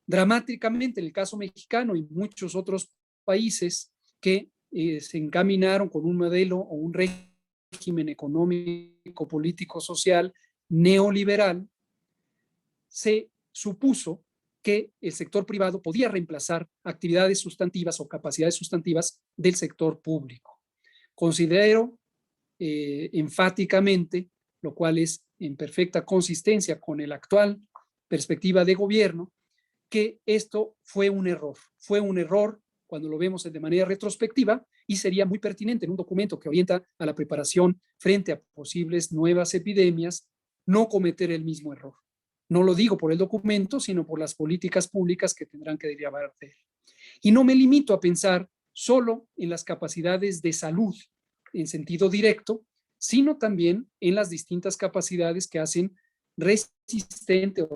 Speaker 9: Dramáticamente, en el caso mexicano y muchos otros países que se encaminaron con un modelo o un régimen económico, político, social, neoliberal, se supuso que el sector privado podía reemplazar actividades sustantivas o capacidades sustantivas del sector público. Considero enfáticamente, lo cual es en perfecta consistencia con la actual perspectiva de gobierno, que esto fue un error cuando lo vemos de manera retrospectiva y sería muy pertinente en un documento que orienta a la preparación frente a posibles nuevas epidemias, no cometer el mismo error. No lo digo por el documento, sino por las políticas públicas que tendrán que derivar de él. Y no me limito a pensar solo en las capacidades de salud en sentido directo, sino también en las distintas capacidades que hacen resistente o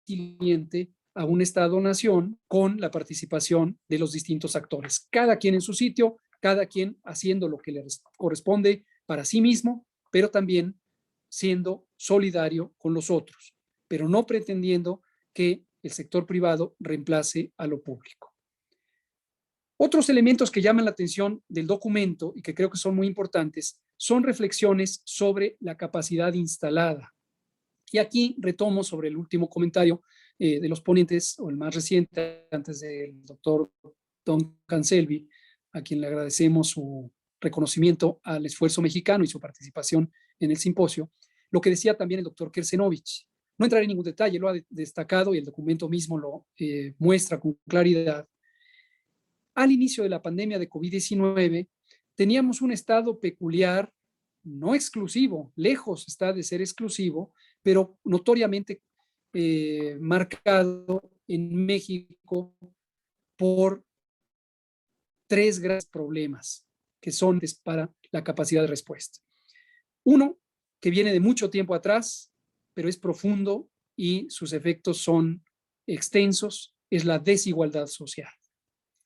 Speaker 9: resiliente a un Estado-nación con la participación de los distintos actores. Cada quien en su sitio, cada quien haciendo lo que le corresponde para sí mismo, pero también siendo solidario con los otros, pero no pretendiendo que el sector privado reemplace a lo público. Otros elementos que llaman la atención del documento y que creo que son muy importantes son reflexiones sobre la capacidad instalada. Y aquí retomo sobre el último comentario de los ponentes, o el más reciente, antes del doctor Don Cancelvi, a quien le agradecemos su reconocimiento al esfuerzo mexicano y su participación en el simposio, lo que decía también el doctor Kersenovich. No entraré en ningún detalle, lo ha destacado y el documento mismo lo muestra con claridad. Al inicio de la pandemia de COVID-19, teníamos un estado peculiar, no exclusivo, lejos está de ser exclusivo, pero notoriamente marcado en México por 3 grandes problemas que son para la capacidad de respuesta. Uno, que viene de mucho tiempo atrás, pero es profundo y sus efectos son extensos, es la desigualdad social.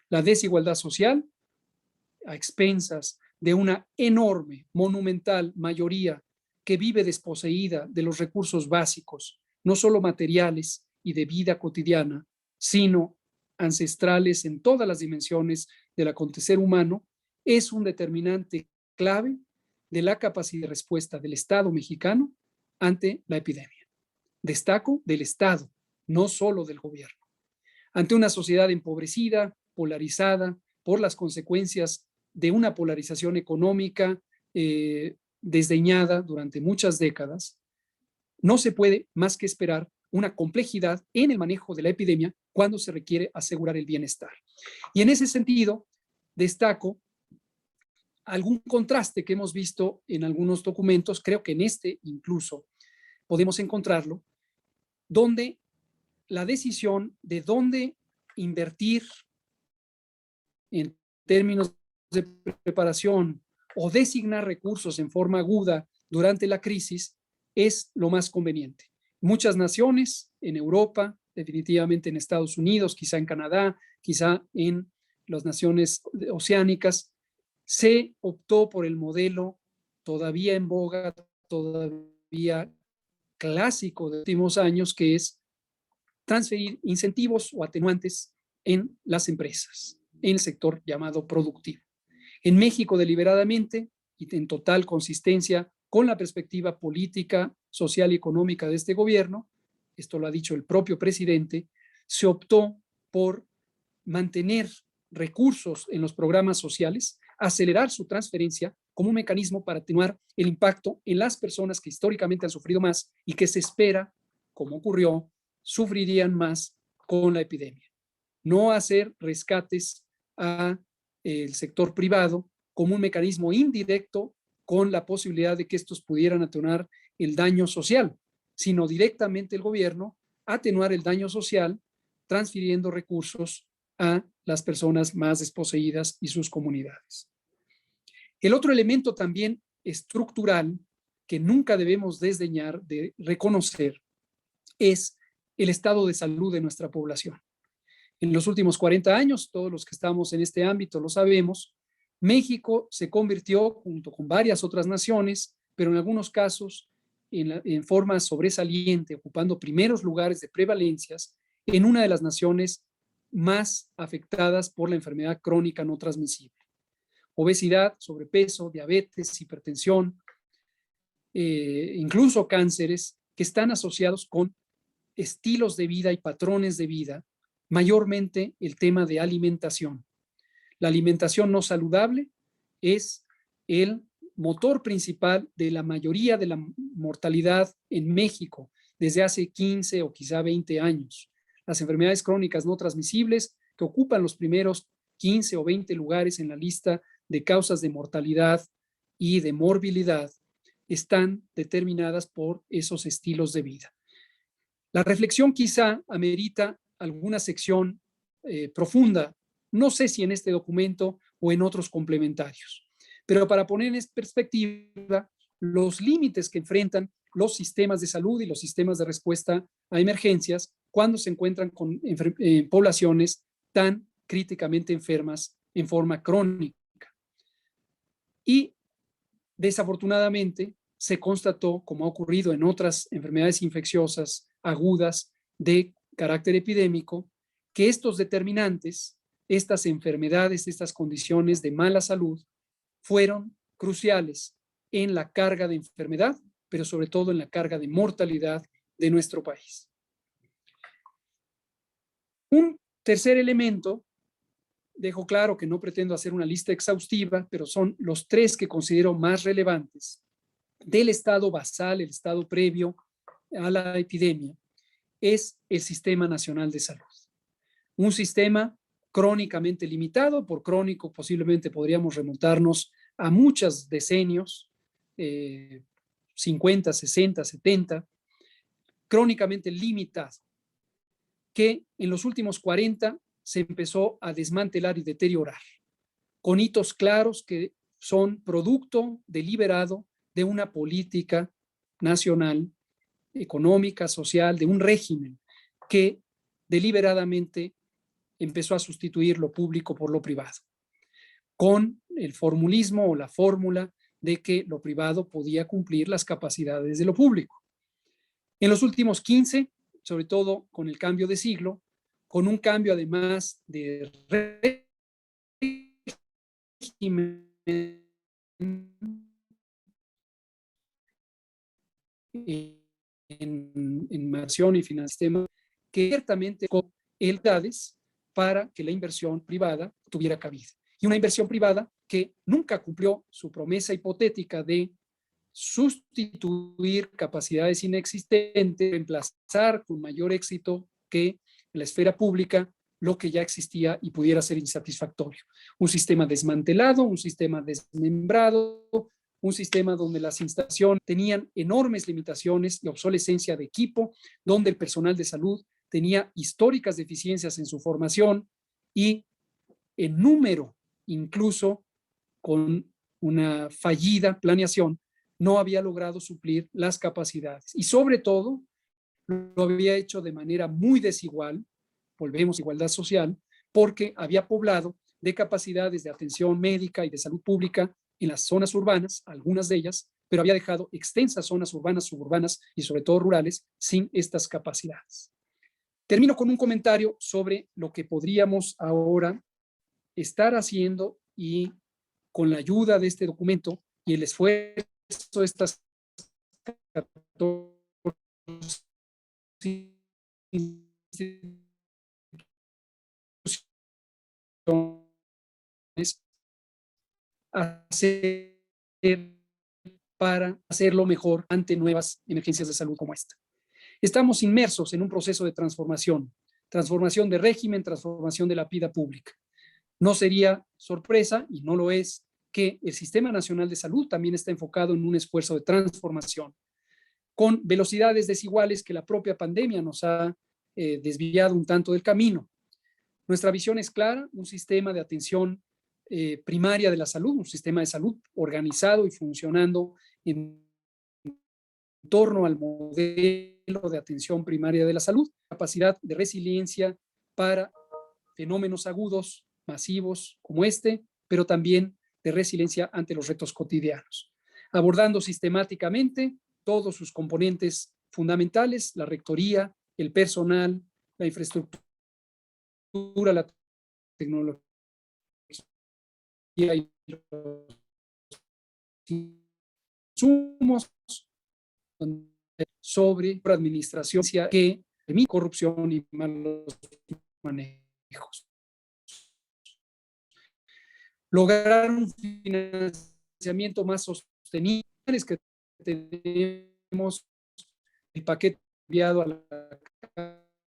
Speaker 9: La desigualdad social a expensas de una enorme, monumental mayoría que vive desposeída de los recursos básicos, no solo materiales y de vida cotidiana, sino ancestrales en todas las dimensiones del acontecer humano, es un determinante clave de la capacidad de respuesta del Estado mexicano ante la epidemia. Destaco del Estado, no solo del gobierno. Ante una sociedad empobrecida, polarizada por las consecuencias de una polarización económica desdeñada durante muchas décadas, no se puede más que esperar una complejidad en el manejo de la epidemia cuando se requiere asegurar el bienestar. Y en ese sentido, destaco algún contraste que hemos visto en algunos documentos, creo que en este incluso podemos encontrarlo, donde la decisión de dónde invertir en términos de preparación o designar recursos en forma aguda durante la crisis es lo más conveniente. Muchas naciones en Europa, definitivamente en Estados Unidos, quizá en Canadá, quizá en las naciones oceánicas, se optó por el modelo todavía en boga, todavía clásico de los últimos años, que es transferir incentivos o atenuantes en las empresas, en el sector llamado productivo. En México, deliberadamente y en total consistencia con la perspectiva política, social y económica de este gobierno, esto lo ha dicho el propio presidente, se optó por mantener recursos en los programas sociales, acelerar su transferencia como un mecanismo para atenuar el impacto en las personas que históricamente han sufrido más y que se espera, como ocurrió, sufrirían más con la epidemia. No hacer rescates al sector privado como un mecanismo indirecto con la posibilidad de que estos pudieran atenuar el daño social, sino directamente el gobierno atenuar el daño social transfiriendo recursos a las personas más desposeídas y sus comunidades. El otro elemento también estructural que nunca debemos desdeñar de reconocer es el estado de salud de nuestra población. En los últimos 40 años, todos los que estamos en este ámbito lo sabemos, México se convirtió, junto con varias otras naciones, pero en algunos casos en forma sobresaliente, ocupando primeros lugares de prevalencias, en una de las naciones más afectadas por la enfermedad crónica no transmisible. Obesidad, sobrepeso, diabetes, hipertensión, incluso cánceres que están asociados con estilos de vida y patrones de vida, mayormente el tema de alimentación. La alimentación no saludable es el motor principal de la mayoría de la mortalidad en México desde hace 15 o quizá 20 años. Las enfermedades crónicas no transmisibles que ocupan los primeros 15 o 20 lugares en la lista de causas de mortalidad y de morbilidad están determinadas por esos estilos de vida. La reflexión quizá amerita alguna sección profunda, no sé si en este documento o en otros complementarios, pero para poner en perspectiva los límites que enfrentan los sistemas de salud y los sistemas de respuesta a emergencias cuando se encuentran con poblaciones tan críticamente enfermas en forma crónica. Y desafortunadamente se constató, como ha ocurrido en otras enfermedades infecciosas agudas de carácter epidémico, que estos determinantes, estas enfermedades, estas condiciones de mala salud fueron cruciales en la carga de enfermedad, pero sobre todo en la carga de mortalidad de nuestro país. Un tercer elemento, dejo claro que no pretendo hacer una lista exhaustiva, pero son los 3 que considero más relevantes del estado basal, el estado previo a la epidemia es el Sistema Nacional de Salud. Un sistema crónicamente limitado, por crónico posiblemente podríamos remontarnos a muchos decenios, 50, 60, 70, crónicamente limitado, que en los últimos 40 se empezó a desmantelar y deteriorar, con hitos claros que son producto deliberado de una política nacional, económica, social, de un régimen que deliberadamente empezó a sustituir lo público por lo privado, con el formulismo o la fórmula de que lo privado podía cumplir las capacidades de lo público. En los últimos 15, sobre todo con el cambio de siglo, con un cambio además de régimen en inversión y financiamiento, que ciertamente con edades para que la inversión privada tuviera cabida. Y una inversión privada que nunca cumplió su promesa hipotética de sustituir capacidades inexistentes, reemplazar con mayor éxito que en la esfera pública lo que ya existía y pudiera ser insatisfactorio. Un sistema desmantelado, un sistema desmembrado, un sistema donde las instalaciones tenían enormes limitaciones y obsolescencia de equipo, donde el personal de salud tenía históricas deficiencias en su formación y en número, incluso con una fallida planeación, no había logrado suplir las capacidades. Y sobre todo, lo había hecho de manera muy desigual, volvemos a igualdad social, porque había poblado de capacidades de atención médica y de salud pública en las zonas urbanas, algunas de ellas, pero había dejado extensas zonas urbanas, suburbanas y sobre todo rurales sin estas capacidades. Termino con un comentario sobre lo que podríamos ahora estar haciendo y con la ayuda de este documento y el esfuerzo de estas 14 instituciones hacer para hacerlo mejor ante nuevas emergencias de salud como esta. Estamos inmersos en un proceso de transformación de régimen, transformación de la vida pública. No sería sorpresa, y no lo es, que el Sistema Nacional de Salud también está enfocado en un esfuerzo de transformación, con velocidades desiguales que la propia pandemia nos ha desviado un tanto del camino. Nuestra visión es clara, un sistema de atención primaria de la salud, un sistema de salud organizado y funcionando en torno al modelo de atención primaria de la salud, capacidad de resiliencia para fenómenos agudos, masivos como este, pero también de resiliencia ante los retos cotidianos, abordando sistemáticamente todos sus componentes fundamentales, la rectoría, el personal, la infraestructura, la tecnología y los insumos sobre administración que permite corrupción y malos manejos. Lograr un financiamiento más sostenible, es que tenemos el paquete enviado a la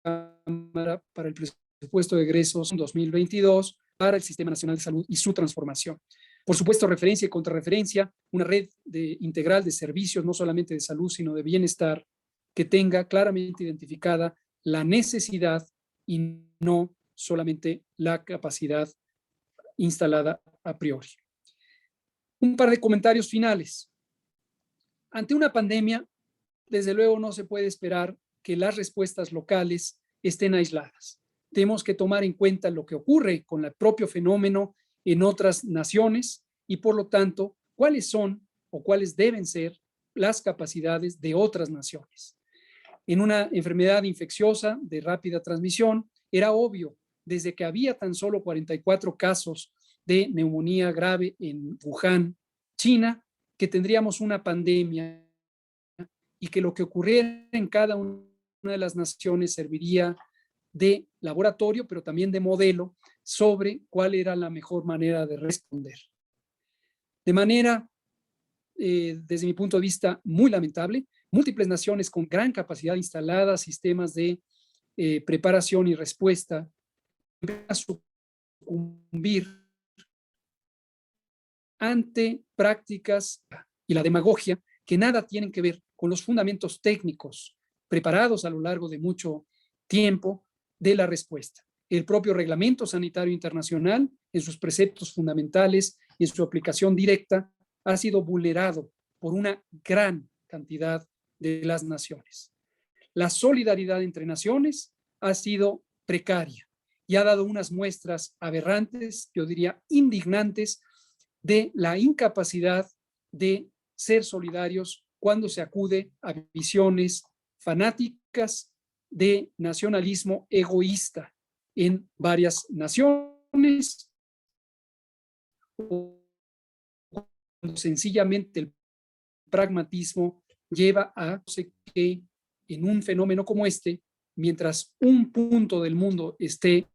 Speaker 9: Cámara para el presupuesto de egresos 2022 para el Sistema Nacional de Salud y su transformación. Por supuesto, referencia y contrarreferencia, una red integral de servicios, no solamente de salud, sino de bienestar, que tenga claramente identificada la necesidad y no solamente la capacidad instalada a priori. Un par de comentarios finales. Ante una pandemia, desde luego no se puede esperar que las respuestas locales estén aisladas. Tenemos que tomar en cuenta lo que ocurre con el propio fenómeno en otras naciones y, por lo tanto, cuáles son o cuáles deben ser las capacidades de otras naciones. En una enfermedad infecciosa de rápida transmisión, era obvio, desde que había tan solo 44 casos de neumonía grave en Wuhan, China, que tendríamos una pandemia y que lo que ocurriera en cada una de las naciones serviría de laboratorio, pero también de modelo sobre cuál era la mejor manera de responder. De manera, desde mi punto de vista, muy lamentable, múltiples naciones con gran capacidad instalada, sistemas de preparación y respuesta, a sucumbir ante prácticas y la demagogia que nada tienen que ver con los fundamentos técnicos preparados a lo largo de mucho tiempo de la respuesta. El propio Reglamento Sanitario Internacional, en sus preceptos fundamentales y en su aplicación directa, ha sido vulnerado por una gran cantidad de las naciones. La solidaridad entre naciones ha sido precaria y ha dado unas muestras aberrantes, yo diría indignantes, de la incapacidad de ser solidarios cuando se acude a visiones fanáticas de nacionalismo egoísta en varias naciones, cuando sencillamente el pragmatismo lleva a que en un fenómeno como este, mientras un punto del mundo esté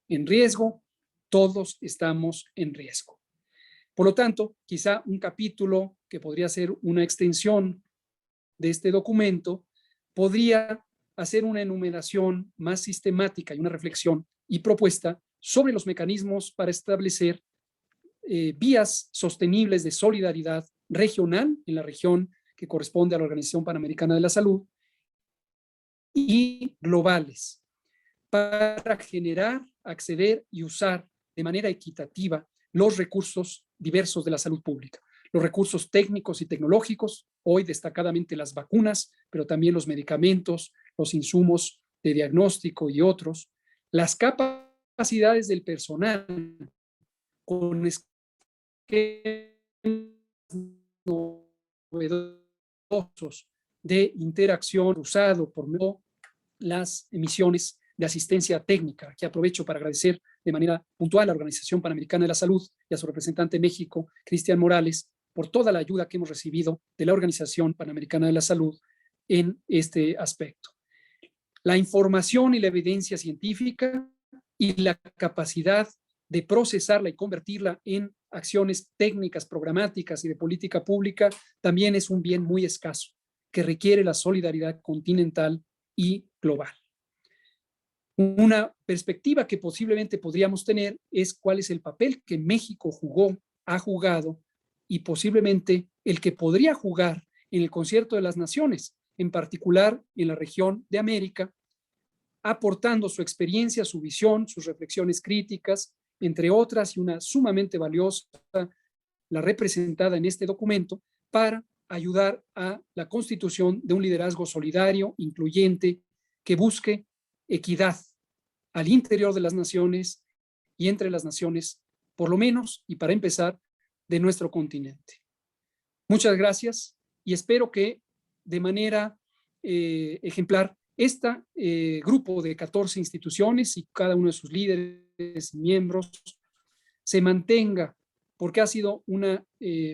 Speaker 9: en riesgo, todos estamos en riesgo. Por lo tanto, quizá un capítulo que podría ser una extensión de este documento podría hacer una enumeración más sistemática y una reflexión y propuesta sobre los mecanismos para establecer vías sostenibles de solidaridad regional en la región que corresponde a la Organización Panamericana de la Salud y globales para generar, acceder y usar de manera equitativa los recursos diversos de la salud pública, los recursos técnicos y tecnológicos, hoy destacadamente las vacunas, pero también los medicamentos, los insumos de diagnóstico y otros, las capacidades del personal con novedosos de interacción usado por las emisiones de asistencia técnica, que aprovecho para agradecer de manera puntual a la Organización Panamericana de la Salud y a su representante en México, Cristian Morales, por toda la ayuda que hemos recibido de la Organización Panamericana de la Salud en este aspecto. La información y la evidencia científica y la capacidad de procesarla y convertirla en acciones técnicas, programáticas y de política pública también es un bien muy escaso que requiere la solidaridad continental y global. Una perspectiva que posiblemente podríamos tener es cuál es el papel que México jugó, ha jugado y posiblemente el que podría jugar en el concierto de las naciones, en particular en la región de América, aportando su experiencia, su visión, sus reflexiones críticas, entre otras, y una sumamente valiosa, la representada en este documento, para ayudar a la constitución de un liderazgo solidario, incluyente, que busque equidad al interior de las naciones y entre las naciones, por lo menos, y para empezar, de nuestro continente. Muchas gracias y espero que de manera ejemplar este grupo de 14 instituciones y cada uno de sus líderes y miembros se mantenga, porque ha sido una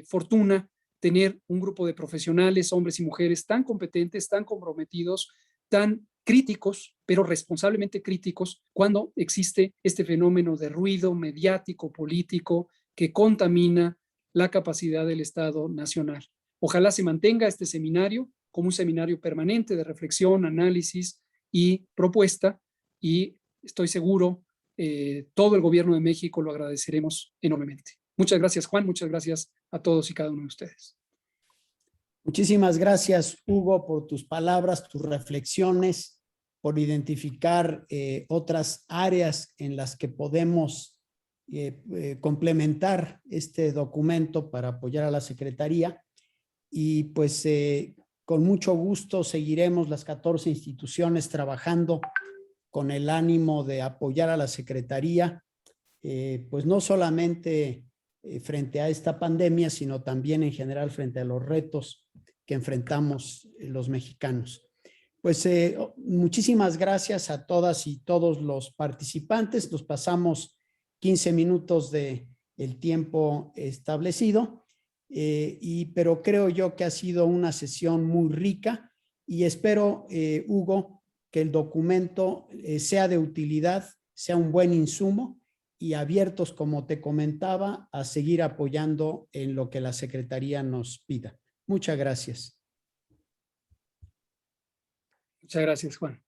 Speaker 9: fortuna tener un grupo de profesionales, hombres y mujeres tan competentes, tan comprometidos, tan críticos, pero responsablemente críticos, cuando existe este fenómeno de ruido mediático, político, que contamina la capacidad del Estado nacional. Ojalá se mantenga este seminario como un seminario permanente de reflexión, análisis y propuesta, y estoy seguro todo el gobierno de México lo agradeceremos enormemente. Muchas gracias, Juan, muchas gracias a todos y cada uno de ustedes.
Speaker 2: Muchísimas gracias, Hugo, por tus palabras, tus reflexiones, por identificar otras áreas en las que podemos complementar este documento para apoyar a la Secretaría. Y pues con mucho gusto seguiremos las 14 instituciones trabajando con el ánimo de apoyar a la Secretaría, pues no solamente frente a esta pandemia, sino también en general frente a los retos que enfrentamos los mexicanos. Pues muchísimas gracias a todas y todos los participantes. Nos pasamos 15 minutos del tiempo establecido, pero creo yo que ha sido una sesión muy rica y espero, Hugo, que el documento sea de utilidad, sea un buen insumo y abiertos, como te comentaba, a seguir apoyando en lo que la Secretaría nos pida. Muchas gracias.
Speaker 9: Muchas gracias, Juan.